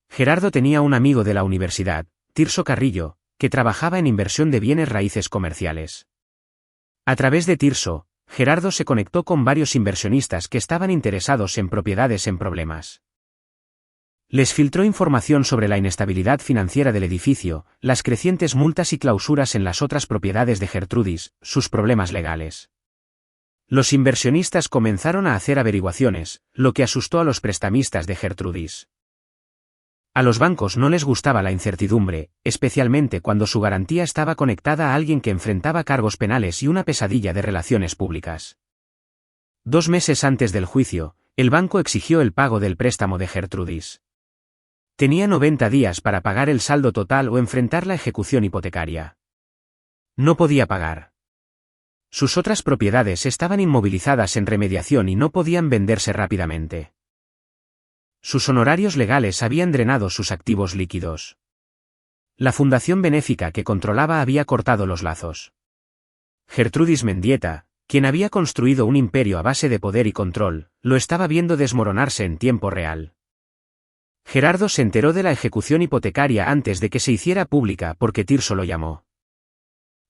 Gerardo tenía un amigo de la universidad, Tirso Carrillo, que trabajaba en inversión de bienes raíces comerciales. A través de Tirso, Gerardo se conectó con varios inversionistas que estaban interesados en propiedades en problemas. Les filtró información sobre la inestabilidad financiera del edificio, las crecientes multas y clausuras en las otras propiedades de Gertrudis, sus problemas legales. Los inversionistas comenzaron a hacer averiguaciones, lo que asustó a los prestamistas de Gertrudis. A los bancos no les gustaba la incertidumbre, especialmente cuando su garantía estaba conectada a alguien que enfrentaba cargos penales y una pesadilla de relaciones públicas. 2 meses antes del juicio, el banco exigió el pago del préstamo de Gertrudis. Tenía 90 días para pagar el saldo total o enfrentar la ejecución hipotecaria. No podía pagar. Sus otras propiedades estaban inmovilizadas en remediación y no podían venderse rápidamente. Sus honorarios legales habían drenado sus activos líquidos. La fundación benéfica que controlaba había cortado los lazos. Gertrudis Mendieta, quien había construido un imperio a base de poder y control, lo estaba viendo desmoronarse en tiempo real. Gerardo se enteró de la ejecución hipotecaria antes de que se hiciera pública porque Tirso lo llamó.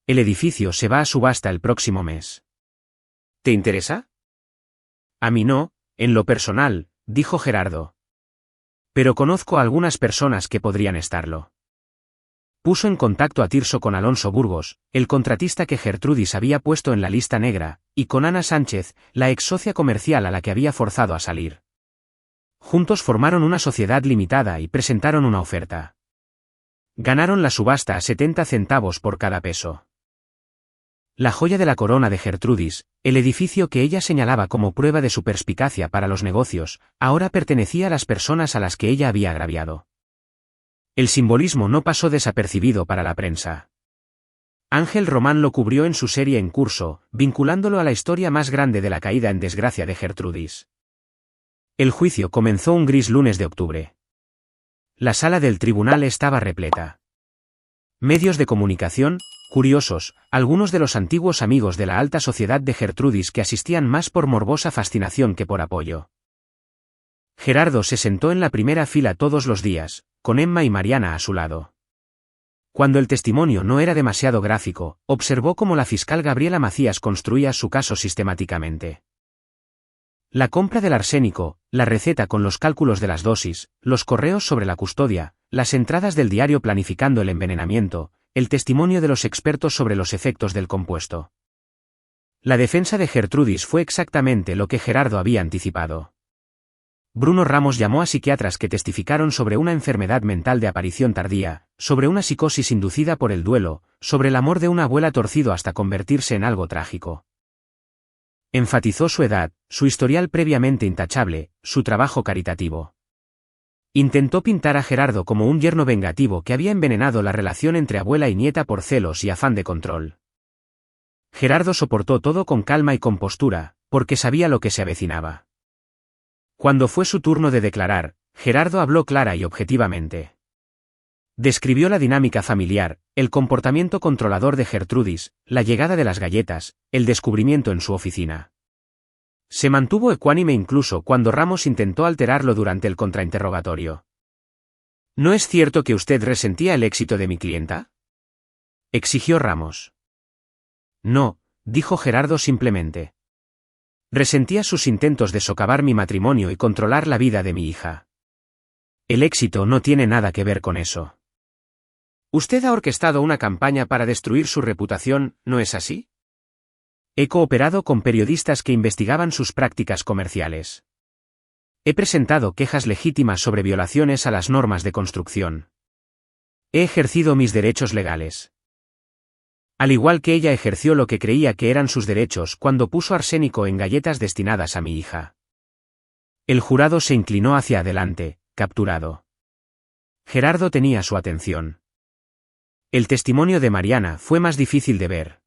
El edificio se va a subasta el próximo mes. ¿Te interesa? A mí no, en lo personal, dijo Gerardo. Pero conozco a algunas personas que podrían estarlo. Puso en contacto a Tirso con Alonso Burgos, el contratista que Gertrudis había puesto en la lista negra, y con Ana Sánchez, la ex socia comercial a la que había forzado a salir. Juntos formaron una sociedad limitada y presentaron una oferta. Ganaron la subasta a 70 centavos por cada peso. La joya de la corona de Gertrudis, el edificio que ella señalaba como prueba de su perspicacia para los negocios, ahora pertenecía a las personas a las que ella había agraviado. El simbolismo no pasó desapercibido para la prensa. Ángel Román lo cubrió en su serie en curso, vinculándolo a la historia más grande de la caída en desgracia de Gertrudis. El juicio comenzó un gris lunes de octubre. La sala del tribunal estaba repleta. Medios de comunicación, curiosos, algunos de los antiguos amigos de la alta sociedad de Gertrudis que asistían más por morbosa fascinación que por apoyo. Gerardo se sentó en la primera fila todos los días, con Emma y Mariana a su lado. Cuando el testimonio no era demasiado gráfico, observó cómo la fiscal Gabriela Macías construía su caso sistemáticamente. La compra del arsénico, la receta con los cálculos de las dosis, los correos sobre la custodia, las entradas del diario planificando el envenenamiento, el testimonio de los expertos sobre los efectos del compuesto. La defensa de Gertrudis fue exactamente lo que Gerardo había anticipado. Bruno Ramos llamó a psiquiatras que testificaron sobre una enfermedad mental de aparición tardía, sobre una psicosis inducida por el duelo, sobre el amor de una abuela torcido hasta convertirse en algo trágico. Enfatizó su edad, su historial previamente intachable, su trabajo caritativo. Intentó pintar a Gerardo como un yerno vengativo que había envenenado la relación entre abuela y nieta por celos y afán de control. Gerardo soportó todo con calma y compostura, porque sabía lo que se avecinaba. Cuando fue su turno de declarar, Gerardo habló clara y objetivamente. Describió la dinámica familiar, el comportamiento controlador de Gertrudis, la llegada de las galletas, el descubrimiento en su oficina. Se mantuvo ecuánime incluso cuando Ramos intentó alterarlo durante el contrainterrogatorio. ¿No es cierto que usted resentía el éxito de mi clienta?, exigió Ramos. No, dijo Gerardo simplemente. Resentía sus intentos de socavar mi matrimonio y controlar la vida de mi hija. El éxito no tiene nada que ver con eso. Usted ha orquestado una campaña para destruir su reputación, ¿no es así? He cooperado con periodistas que investigaban sus prácticas comerciales. He presentado quejas legítimas sobre violaciones a las normas de construcción. He ejercido mis derechos legales. Al igual que ella ejerció lo que creía que eran sus derechos cuando puso arsénico en galletas destinadas a mi hija. El jurado se inclinó hacia adelante, capturado. Gerardo tenía su atención. El testimonio de Mariana fue más difícil de ver.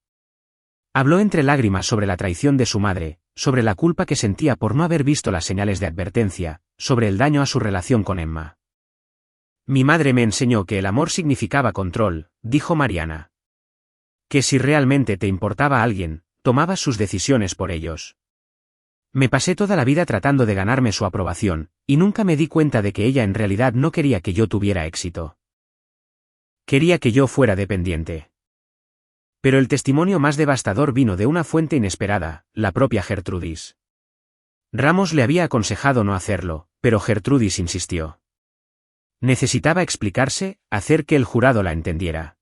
Habló entre lágrimas sobre la traición de su madre, sobre la culpa que sentía por no haber visto las señales de advertencia, sobre el daño a su relación con Emma. Mi madre me enseñó que el amor significaba control, dijo Mariana. Que si realmente te importaba a alguien, tomabas sus decisiones por ellos. Me pasé toda la vida tratando de ganarme su aprobación, y nunca me di cuenta de que ella en realidad no quería que yo tuviera éxito. Quería que yo fuera dependiente. Pero el testimonio más devastador vino de una fuente inesperada, la propia Gertrudis. Ramos le había aconsejado no hacerlo, pero Gertrudis insistió. Necesitaba explicarse, hacer que el jurado la entendiera.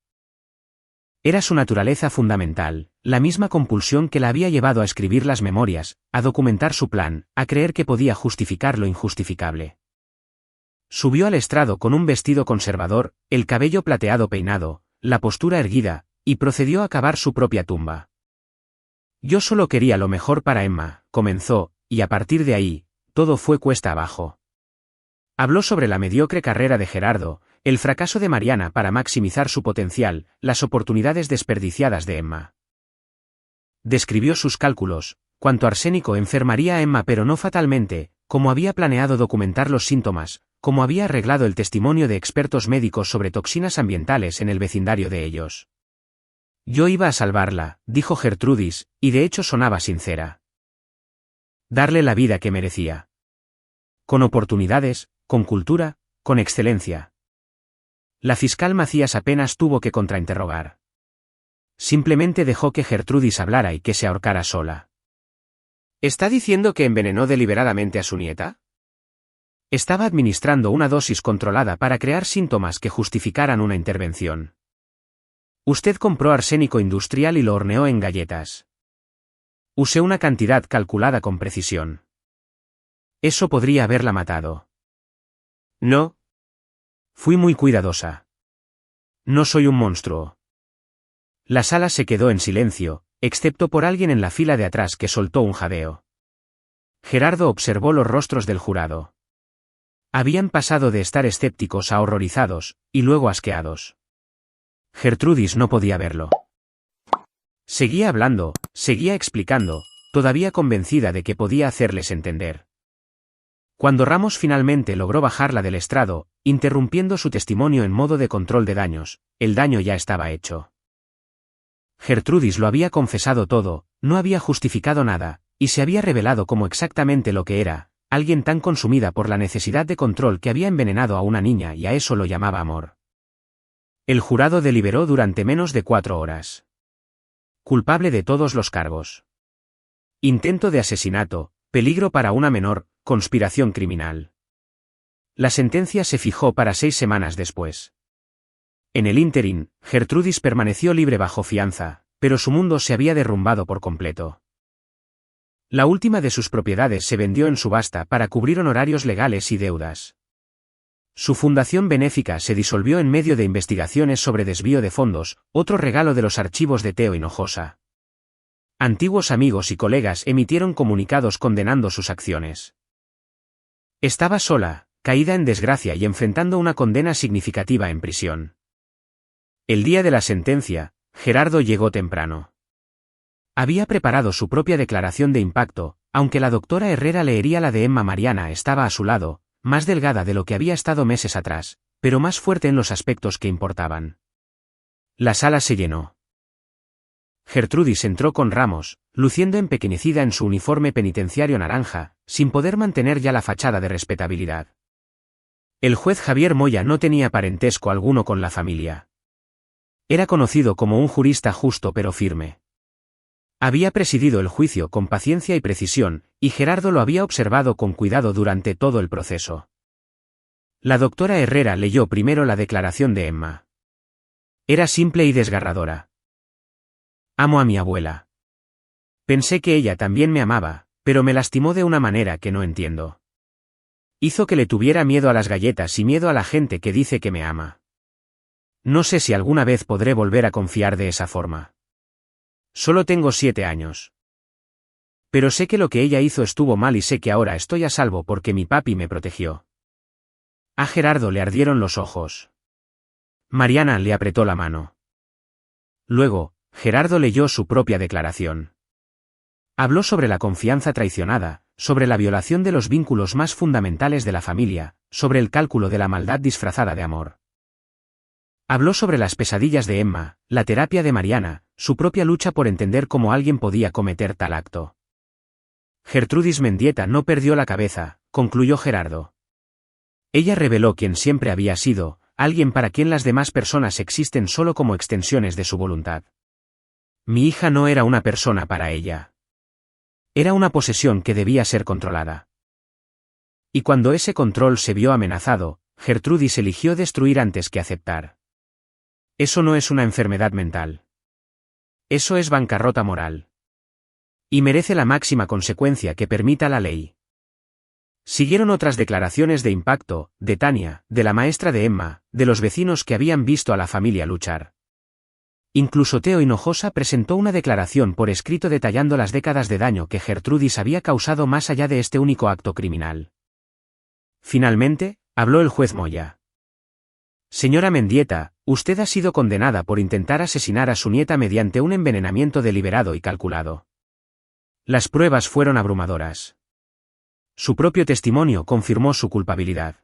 Era su naturaleza fundamental, la misma compulsión que la había llevado a escribir las memorias, a documentar su plan, a creer que podía justificar lo injustificable. Subió al estrado con un vestido conservador, el cabello plateado peinado, la postura erguida, y procedió a cavar su propia tumba. Yo solo quería lo mejor para Emma, comenzó, y a partir de ahí, todo fue cuesta abajo. Habló sobre la mediocre carrera de Gerardo, el fracaso de Mariana para maximizar su potencial, las oportunidades desperdiciadas de Emma. Describió sus cálculos, cuánto arsénico enfermaría a Emma pero no fatalmente, cómo había planeado documentar los síntomas, cómo había arreglado el testimonio de expertos médicos sobre toxinas ambientales en el vecindario de ellos. Yo iba a salvarla, dijo Gertrudis, y de hecho sonaba sincera. Darle la vida que merecía. Con oportunidades, con cultura, con excelencia. La fiscal Macías apenas tuvo que contrainterrogar. Simplemente dejó que Gertrudis hablara y que se ahorcara sola. ¿Está diciendo que envenenó deliberadamente a su nieta? Estaba administrando una dosis controlada para crear síntomas que justificaran una intervención. Usted compró arsénico industrial y lo horneó en galletas. Usé una cantidad calculada con precisión. Eso podría haberla matado. No. Fui muy cuidadosa. No soy un monstruo. La sala se quedó en silencio, excepto por alguien en la fila de atrás que soltó un jadeo. Gerardo observó los rostros del jurado. Habían pasado de estar escépticos a horrorizados, y luego asqueados. Gertrudis no podía verlo. Seguía hablando, seguía explicando, todavía convencida de que podía hacerles entender. Cuando Ramos finalmente logró bajarla del estrado, interrumpiendo su testimonio en modo de control de daños, el daño ya estaba hecho. Gertrudis lo había confesado todo, no había justificado nada, y se había revelado como exactamente lo que era, alguien tan consumida por la necesidad de control que había envenenado a una niña y a eso lo llamaba amor. El jurado deliberó durante menos de 4 horas. Culpable de todos los cargos. Intento de asesinato, peligro para una menor, conspiración criminal. La sentencia se fijó para 6 semanas después. En el ínterin, Gertrudis permaneció libre bajo fianza, pero su mundo se había derrumbado por completo. La última de sus propiedades se vendió en subasta para cubrir honorarios legales y deudas. Su fundación benéfica se disolvió en medio de investigaciones sobre desvío de fondos, otro regalo de los archivos de Teo Hinojosa. Antiguos amigos y colegas emitieron comunicados condenando sus acciones. Estaba sola, caída en desgracia y enfrentando una condena significativa en prisión. El día de la sentencia, Gerardo llegó temprano. Había preparado su propia declaración de impacto, aunque la doctora Herrera leería la de Emma. Mariana estaba a su lado, más delgada de lo que había estado meses atrás, pero más fuerte en los aspectos que importaban. La sala se llenó. Gertrudis entró con Ramos, luciendo empequeñecida en su uniforme penitenciario naranja, sin poder mantener ya la fachada de respetabilidad. El juez Javier Moya no tenía parentesco alguno con la familia. Era conocido como un jurista justo pero firme. Había presidido el juicio con paciencia y precisión, y Gerardo lo había observado con cuidado durante todo el proceso. La doctora Herrera leyó primero la declaración de Emma. Era simple y desgarradora. Amo a mi abuela. Pensé que ella también me amaba, pero me lastimó de una manera que no entiendo. Hizo que le tuviera miedo a las galletas y miedo a la gente que dice que me ama. No sé si alguna vez podré volver a confiar de esa forma. Solo tengo 7 años. Pero sé que lo que ella hizo estuvo mal y sé que ahora estoy a salvo porque mi papi me protegió. A Gerardo le ardieron los ojos. Mariana le apretó la mano. Luego, Gerardo leyó su propia declaración. Habló sobre la confianza traicionada, sobre la violación de los vínculos más fundamentales de la familia, sobre el cálculo de la maldad disfrazada de amor. Habló sobre las pesadillas de Emma, la terapia de Mariana, su propia lucha por entender cómo alguien podía cometer tal acto. Gertrudis Mendieta no perdió la cabeza, concluyó Gerardo. Ella reveló quién siempre había sido, alguien para quien las demás personas existen solo como extensiones de su voluntad. Mi hija no era una persona para ella. Era una posesión que debía ser controlada. Y cuando ese control se vio amenazado, Gertrudis eligió destruir antes que aceptar. Eso no es una enfermedad mental. Eso es bancarrota moral. Y merece la máxima consecuencia que permita la ley. Siguieron otras declaraciones de impacto, de Tania, de la maestra de Emma, de los vecinos que habían visto a la familia luchar. Incluso Teo Hinojosa presentó una declaración por escrito detallando las décadas de daño que Gertrudis había causado más allá de este único acto criminal. Finalmente, habló el juez Moya. Señora Mendieta, usted ha sido condenada por intentar asesinar a su nieta mediante un envenenamiento deliberado y calculado. Las pruebas fueron abrumadoras. Su propio testimonio confirmó su culpabilidad.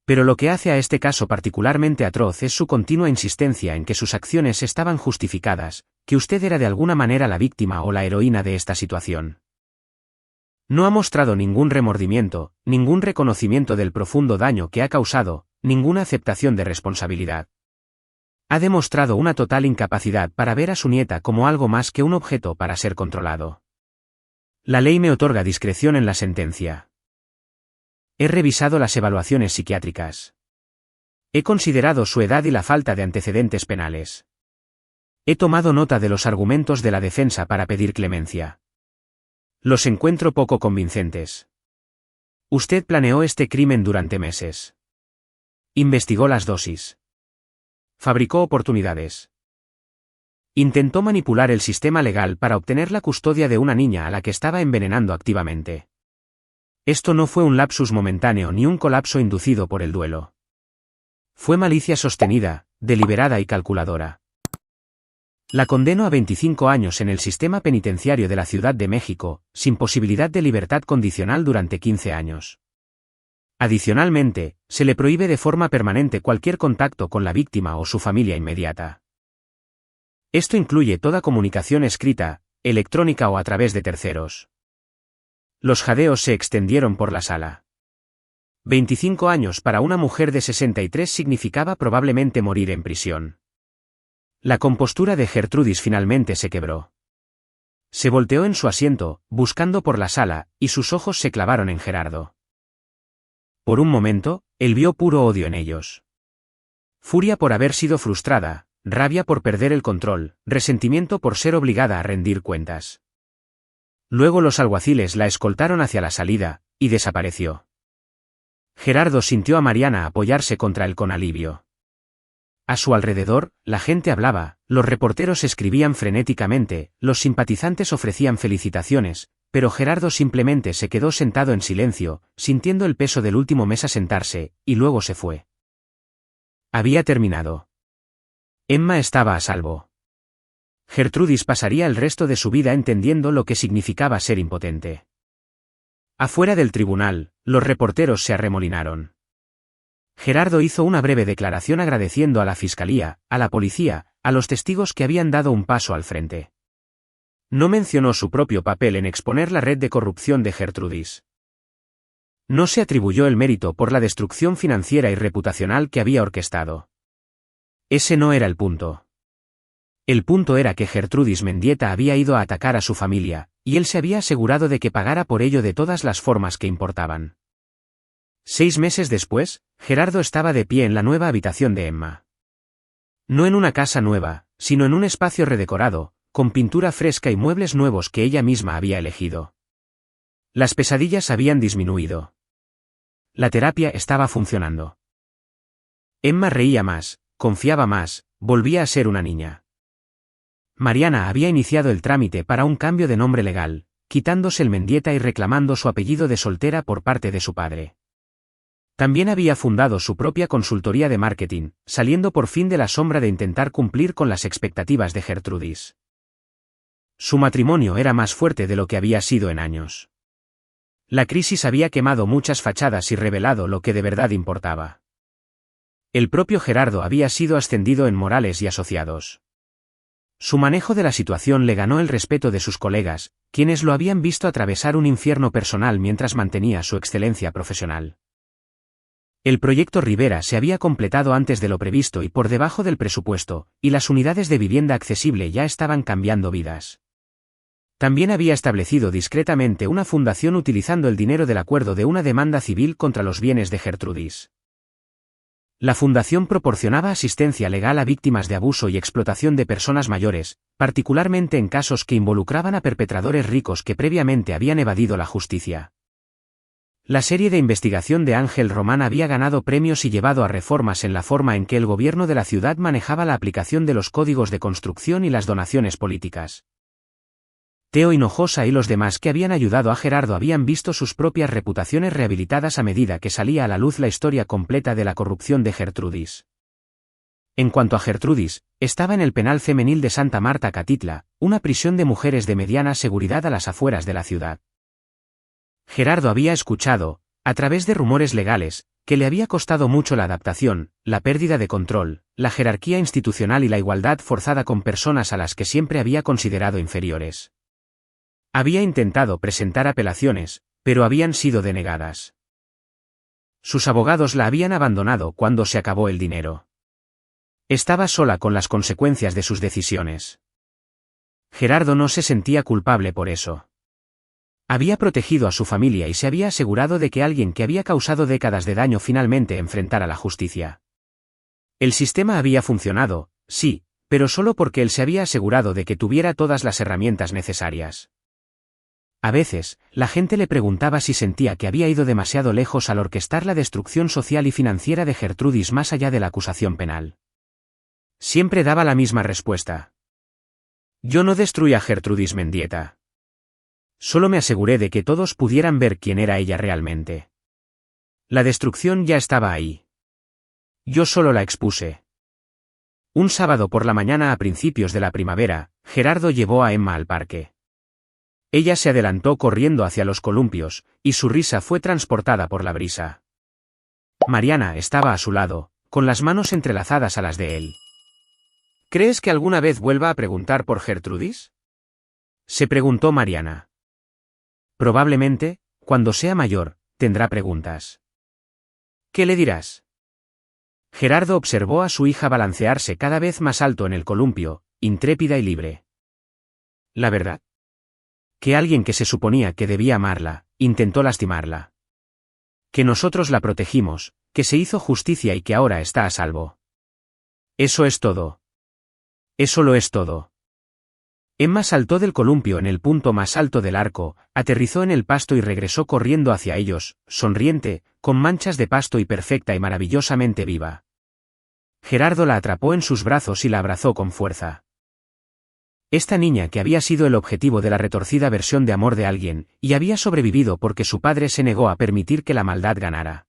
Pero lo que hace a este caso particularmente atroz es su continua insistencia en que sus acciones estaban justificadas, que usted era de alguna manera la víctima o la heroína de esta situación. No ha mostrado ningún remordimiento, ningún reconocimiento del profundo daño que ha causado, ninguna aceptación de responsabilidad. Ha demostrado una total incapacidad para ver a su nieta como algo más que un objeto para ser controlado. La ley me otorga discreción en la sentencia. He revisado las evaluaciones psiquiátricas. He considerado su edad y la falta de antecedentes penales. He tomado nota de los argumentos de la defensa para pedir clemencia. Los encuentro poco convincentes. Usted planeó este crimen durante meses. Investigó las dosis. Fabricó oportunidades. Intentó manipular el sistema legal para obtener la custodia de una niña a la que estaba envenenando activamente. Esto no fue un lapsus momentáneo ni un colapso inducido por el duelo. Fue malicia sostenida, deliberada y calculadora. La condenó a 25 años en el sistema penitenciario de la Ciudad de México, sin posibilidad de libertad condicional durante 15 años. Adicionalmente, se le prohíbe de forma permanente cualquier contacto con la víctima o su familia inmediata. Esto incluye toda comunicación escrita, electrónica o a través de terceros. Los jadeos se extendieron por la sala. 25 años para una mujer de 63 significaba probablemente morir en prisión. La compostura de Gertrudis finalmente se quebró. Se volteó en su asiento, buscando por la sala, y sus ojos se clavaron en Gerardo. Por un momento, él vio puro odio en ellos. Furia por haber sido frustrada, rabia por perder el control, resentimiento por ser obligada a rendir cuentas. Luego los alguaciles la escoltaron hacia la salida, y desapareció. Gerardo sintió a Mariana apoyarse contra él con alivio. A su alrededor, la gente hablaba, los reporteros escribían frenéticamente, los simpatizantes ofrecían felicitaciones, pero Gerardo simplemente se quedó sentado en silencio, sintiendo el peso del último mes asentarse, y luego se fue. Había terminado. Emma estaba a salvo. Gertrudis pasaría el resto de su vida entendiendo lo que significaba ser impotente. Afuera del tribunal, los reporteros se arremolinaron. Gerardo hizo una breve declaración agradeciendo a la fiscalía, a la policía, a los testigos que habían dado un paso al frente. No mencionó su propio papel en exponer la red de corrupción de Gertrudis. No se atribuyó el mérito por la destrucción financiera y reputacional que había orquestado. Ese no era el punto. El punto era que Gertrudis Mendieta había ido a atacar a su familia, y él se había asegurado de que pagara por ello de todas las formas que importaban. 6 meses después, Gerardo estaba de pie en la nueva habitación de Emma. No en una casa nueva, sino en un espacio redecorado, con pintura fresca y muebles nuevos que ella misma había elegido. Las pesadillas habían disminuido. La terapia estaba funcionando. Emma reía más, confiaba más, volvía a ser una niña. Mariana había iniciado el trámite para un cambio de nombre legal, quitándose el Mendieta y reclamando su apellido de soltera por parte de su padre. También había fundado su propia consultoría de marketing, saliendo por fin de la sombra de intentar cumplir con las expectativas de Gertrudis. Su matrimonio era más fuerte de lo que había sido en años. La crisis había quemado muchas fachadas y revelado lo que de verdad importaba. El propio Gerardo había sido ascendido en Morales y Asociados. Su manejo de la situación le ganó el respeto de sus colegas, quienes lo habían visto atravesar un infierno personal mientras mantenía su excelencia profesional. El proyecto Rivera se había completado antes de lo previsto y por debajo del presupuesto, y las unidades de vivienda accesible ya estaban cambiando vidas. También había establecido discretamente una fundación utilizando el dinero del acuerdo de una demanda civil contra los bienes de Gertrudis. La fundación proporcionaba asistencia legal a víctimas de abuso y explotación de personas mayores, particularmente en casos que involucraban a perpetradores ricos que previamente habían evadido la justicia. La serie de investigación de Ángel Román había ganado premios y llevado a reformas en la forma en que el gobierno de la ciudad manejaba la aplicación de los códigos de construcción y las donaciones políticas. Teo Hinojosa y los demás que habían ayudado a Gerardo habían visto sus propias reputaciones rehabilitadas a medida que salía a la luz la historia completa de la corrupción de Gertrudis. En cuanto a Gertrudis, estaba en el penal femenil de Santa Marta Catitla, una prisión de mujeres de mediana seguridad a las afueras de la ciudad. Gerardo había escuchado, a través de rumores legales, que le había costado mucho la adaptación, la pérdida de control, la jerarquía institucional y la igualdad forzada con personas a las que siempre había considerado inferiores. Había intentado presentar apelaciones, pero habían sido denegadas. Sus abogados la habían abandonado cuando se acabó el dinero. Estaba sola con las consecuencias de sus decisiones. Gerardo no se sentía culpable por eso. Había protegido a su familia y se había asegurado de que alguien que había causado décadas de daño finalmente enfrentara la justicia. El sistema había funcionado, sí, pero solo porque él se había asegurado de que tuviera todas las herramientas necesarias. A veces, la gente le preguntaba si sentía que había ido demasiado lejos al orquestar la destrucción social y financiera de Gertrudis más allá de la acusación penal. Siempre daba la misma respuesta. Yo no destruí a Gertrudis Mendieta. Solo me aseguré de que todos pudieran ver quién era ella realmente. La destrucción ya estaba ahí. Yo solo la expuse. Un sábado por la mañana a principios de la primavera, Gerardo llevó a Emma al parque. Ella se adelantó corriendo hacia los columpios, y su risa fue transportada por la brisa. Mariana estaba a su lado, con las manos entrelazadas a las de él. ¿Crees que alguna vez vuelva a preguntar por Gertrudis? Se preguntó Mariana. Probablemente, cuando sea mayor, tendrá preguntas. ¿Qué le dirás? Gerardo observó a su hija balancearse cada vez más alto en el columpio, intrépida y libre. La verdad. Que alguien que se suponía que debía amarla, intentó lastimarla. Que nosotros la protegimos, que se hizo justicia y que ahora está a salvo. Eso es todo. Eso lo es todo. Emma saltó del columpio en el punto más alto del arco, aterrizó en el pasto y regresó corriendo hacia ellos, sonriente, con manchas de pasto y perfecta y maravillosamente viva. Gerardo la atrapó en sus brazos y la abrazó con fuerza. Esta niña que había sido el objetivo de la retorcida versión de amor de alguien, y había sobrevivido porque su padre se negó a permitir que la maldad ganara.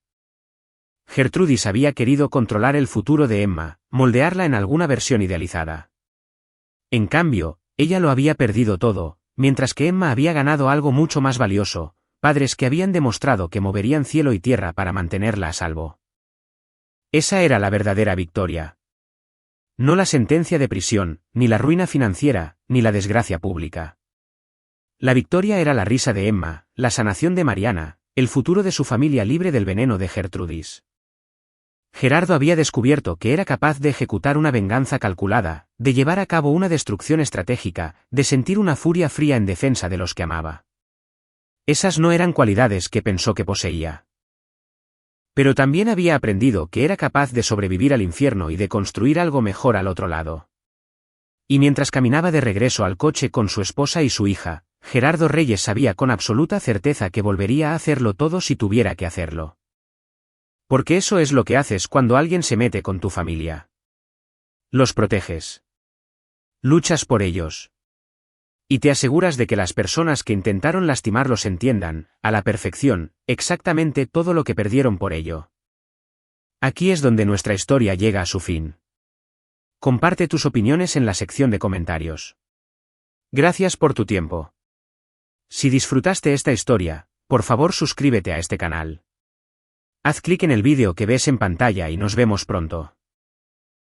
Gertrudis había querido controlar el futuro de Emma, moldearla en alguna versión idealizada. En cambio, ella lo había perdido todo, mientras que Emma había ganado algo mucho más valioso, padres que habían demostrado que moverían cielo y tierra para mantenerla a salvo. Esa era la verdadera victoria. No la sentencia de prisión, ni la ruina financiera, ni la desgracia pública. La victoria era la risa de Emma, la sanación de Mariana, el futuro de su familia libre del veneno de Gertrudis. Gerardo había descubierto que era capaz de ejecutar una venganza calculada, de llevar a cabo una destrucción estratégica, de sentir una furia fría en defensa de los que amaba. Esas no eran cualidades que pensó que poseía. Pero también había aprendido que era capaz de sobrevivir al infierno y de construir algo mejor al otro lado. Y mientras caminaba de regreso al coche con su esposa y su hija, Gerardo Reyes sabía con absoluta certeza que volvería a hacerlo todo si tuviera que hacerlo. Porque eso es lo que haces cuando alguien se mete con tu familia. Los proteges. Luchas por ellos. Y te aseguras de que las personas que intentaron lastimarlos entiendan, a la perfección, exactamente todo lo que perdieron por ello. Aquí es donde nuestra historia llega a su fin. Comparte tus opiniones en la sección de comentarios. Gracias por tu tiempo. Si disfrutaste esta historia, por favor suscríbete a este canal. Haz clic en el vídeo que ves en pantalla y nos vemos pronto.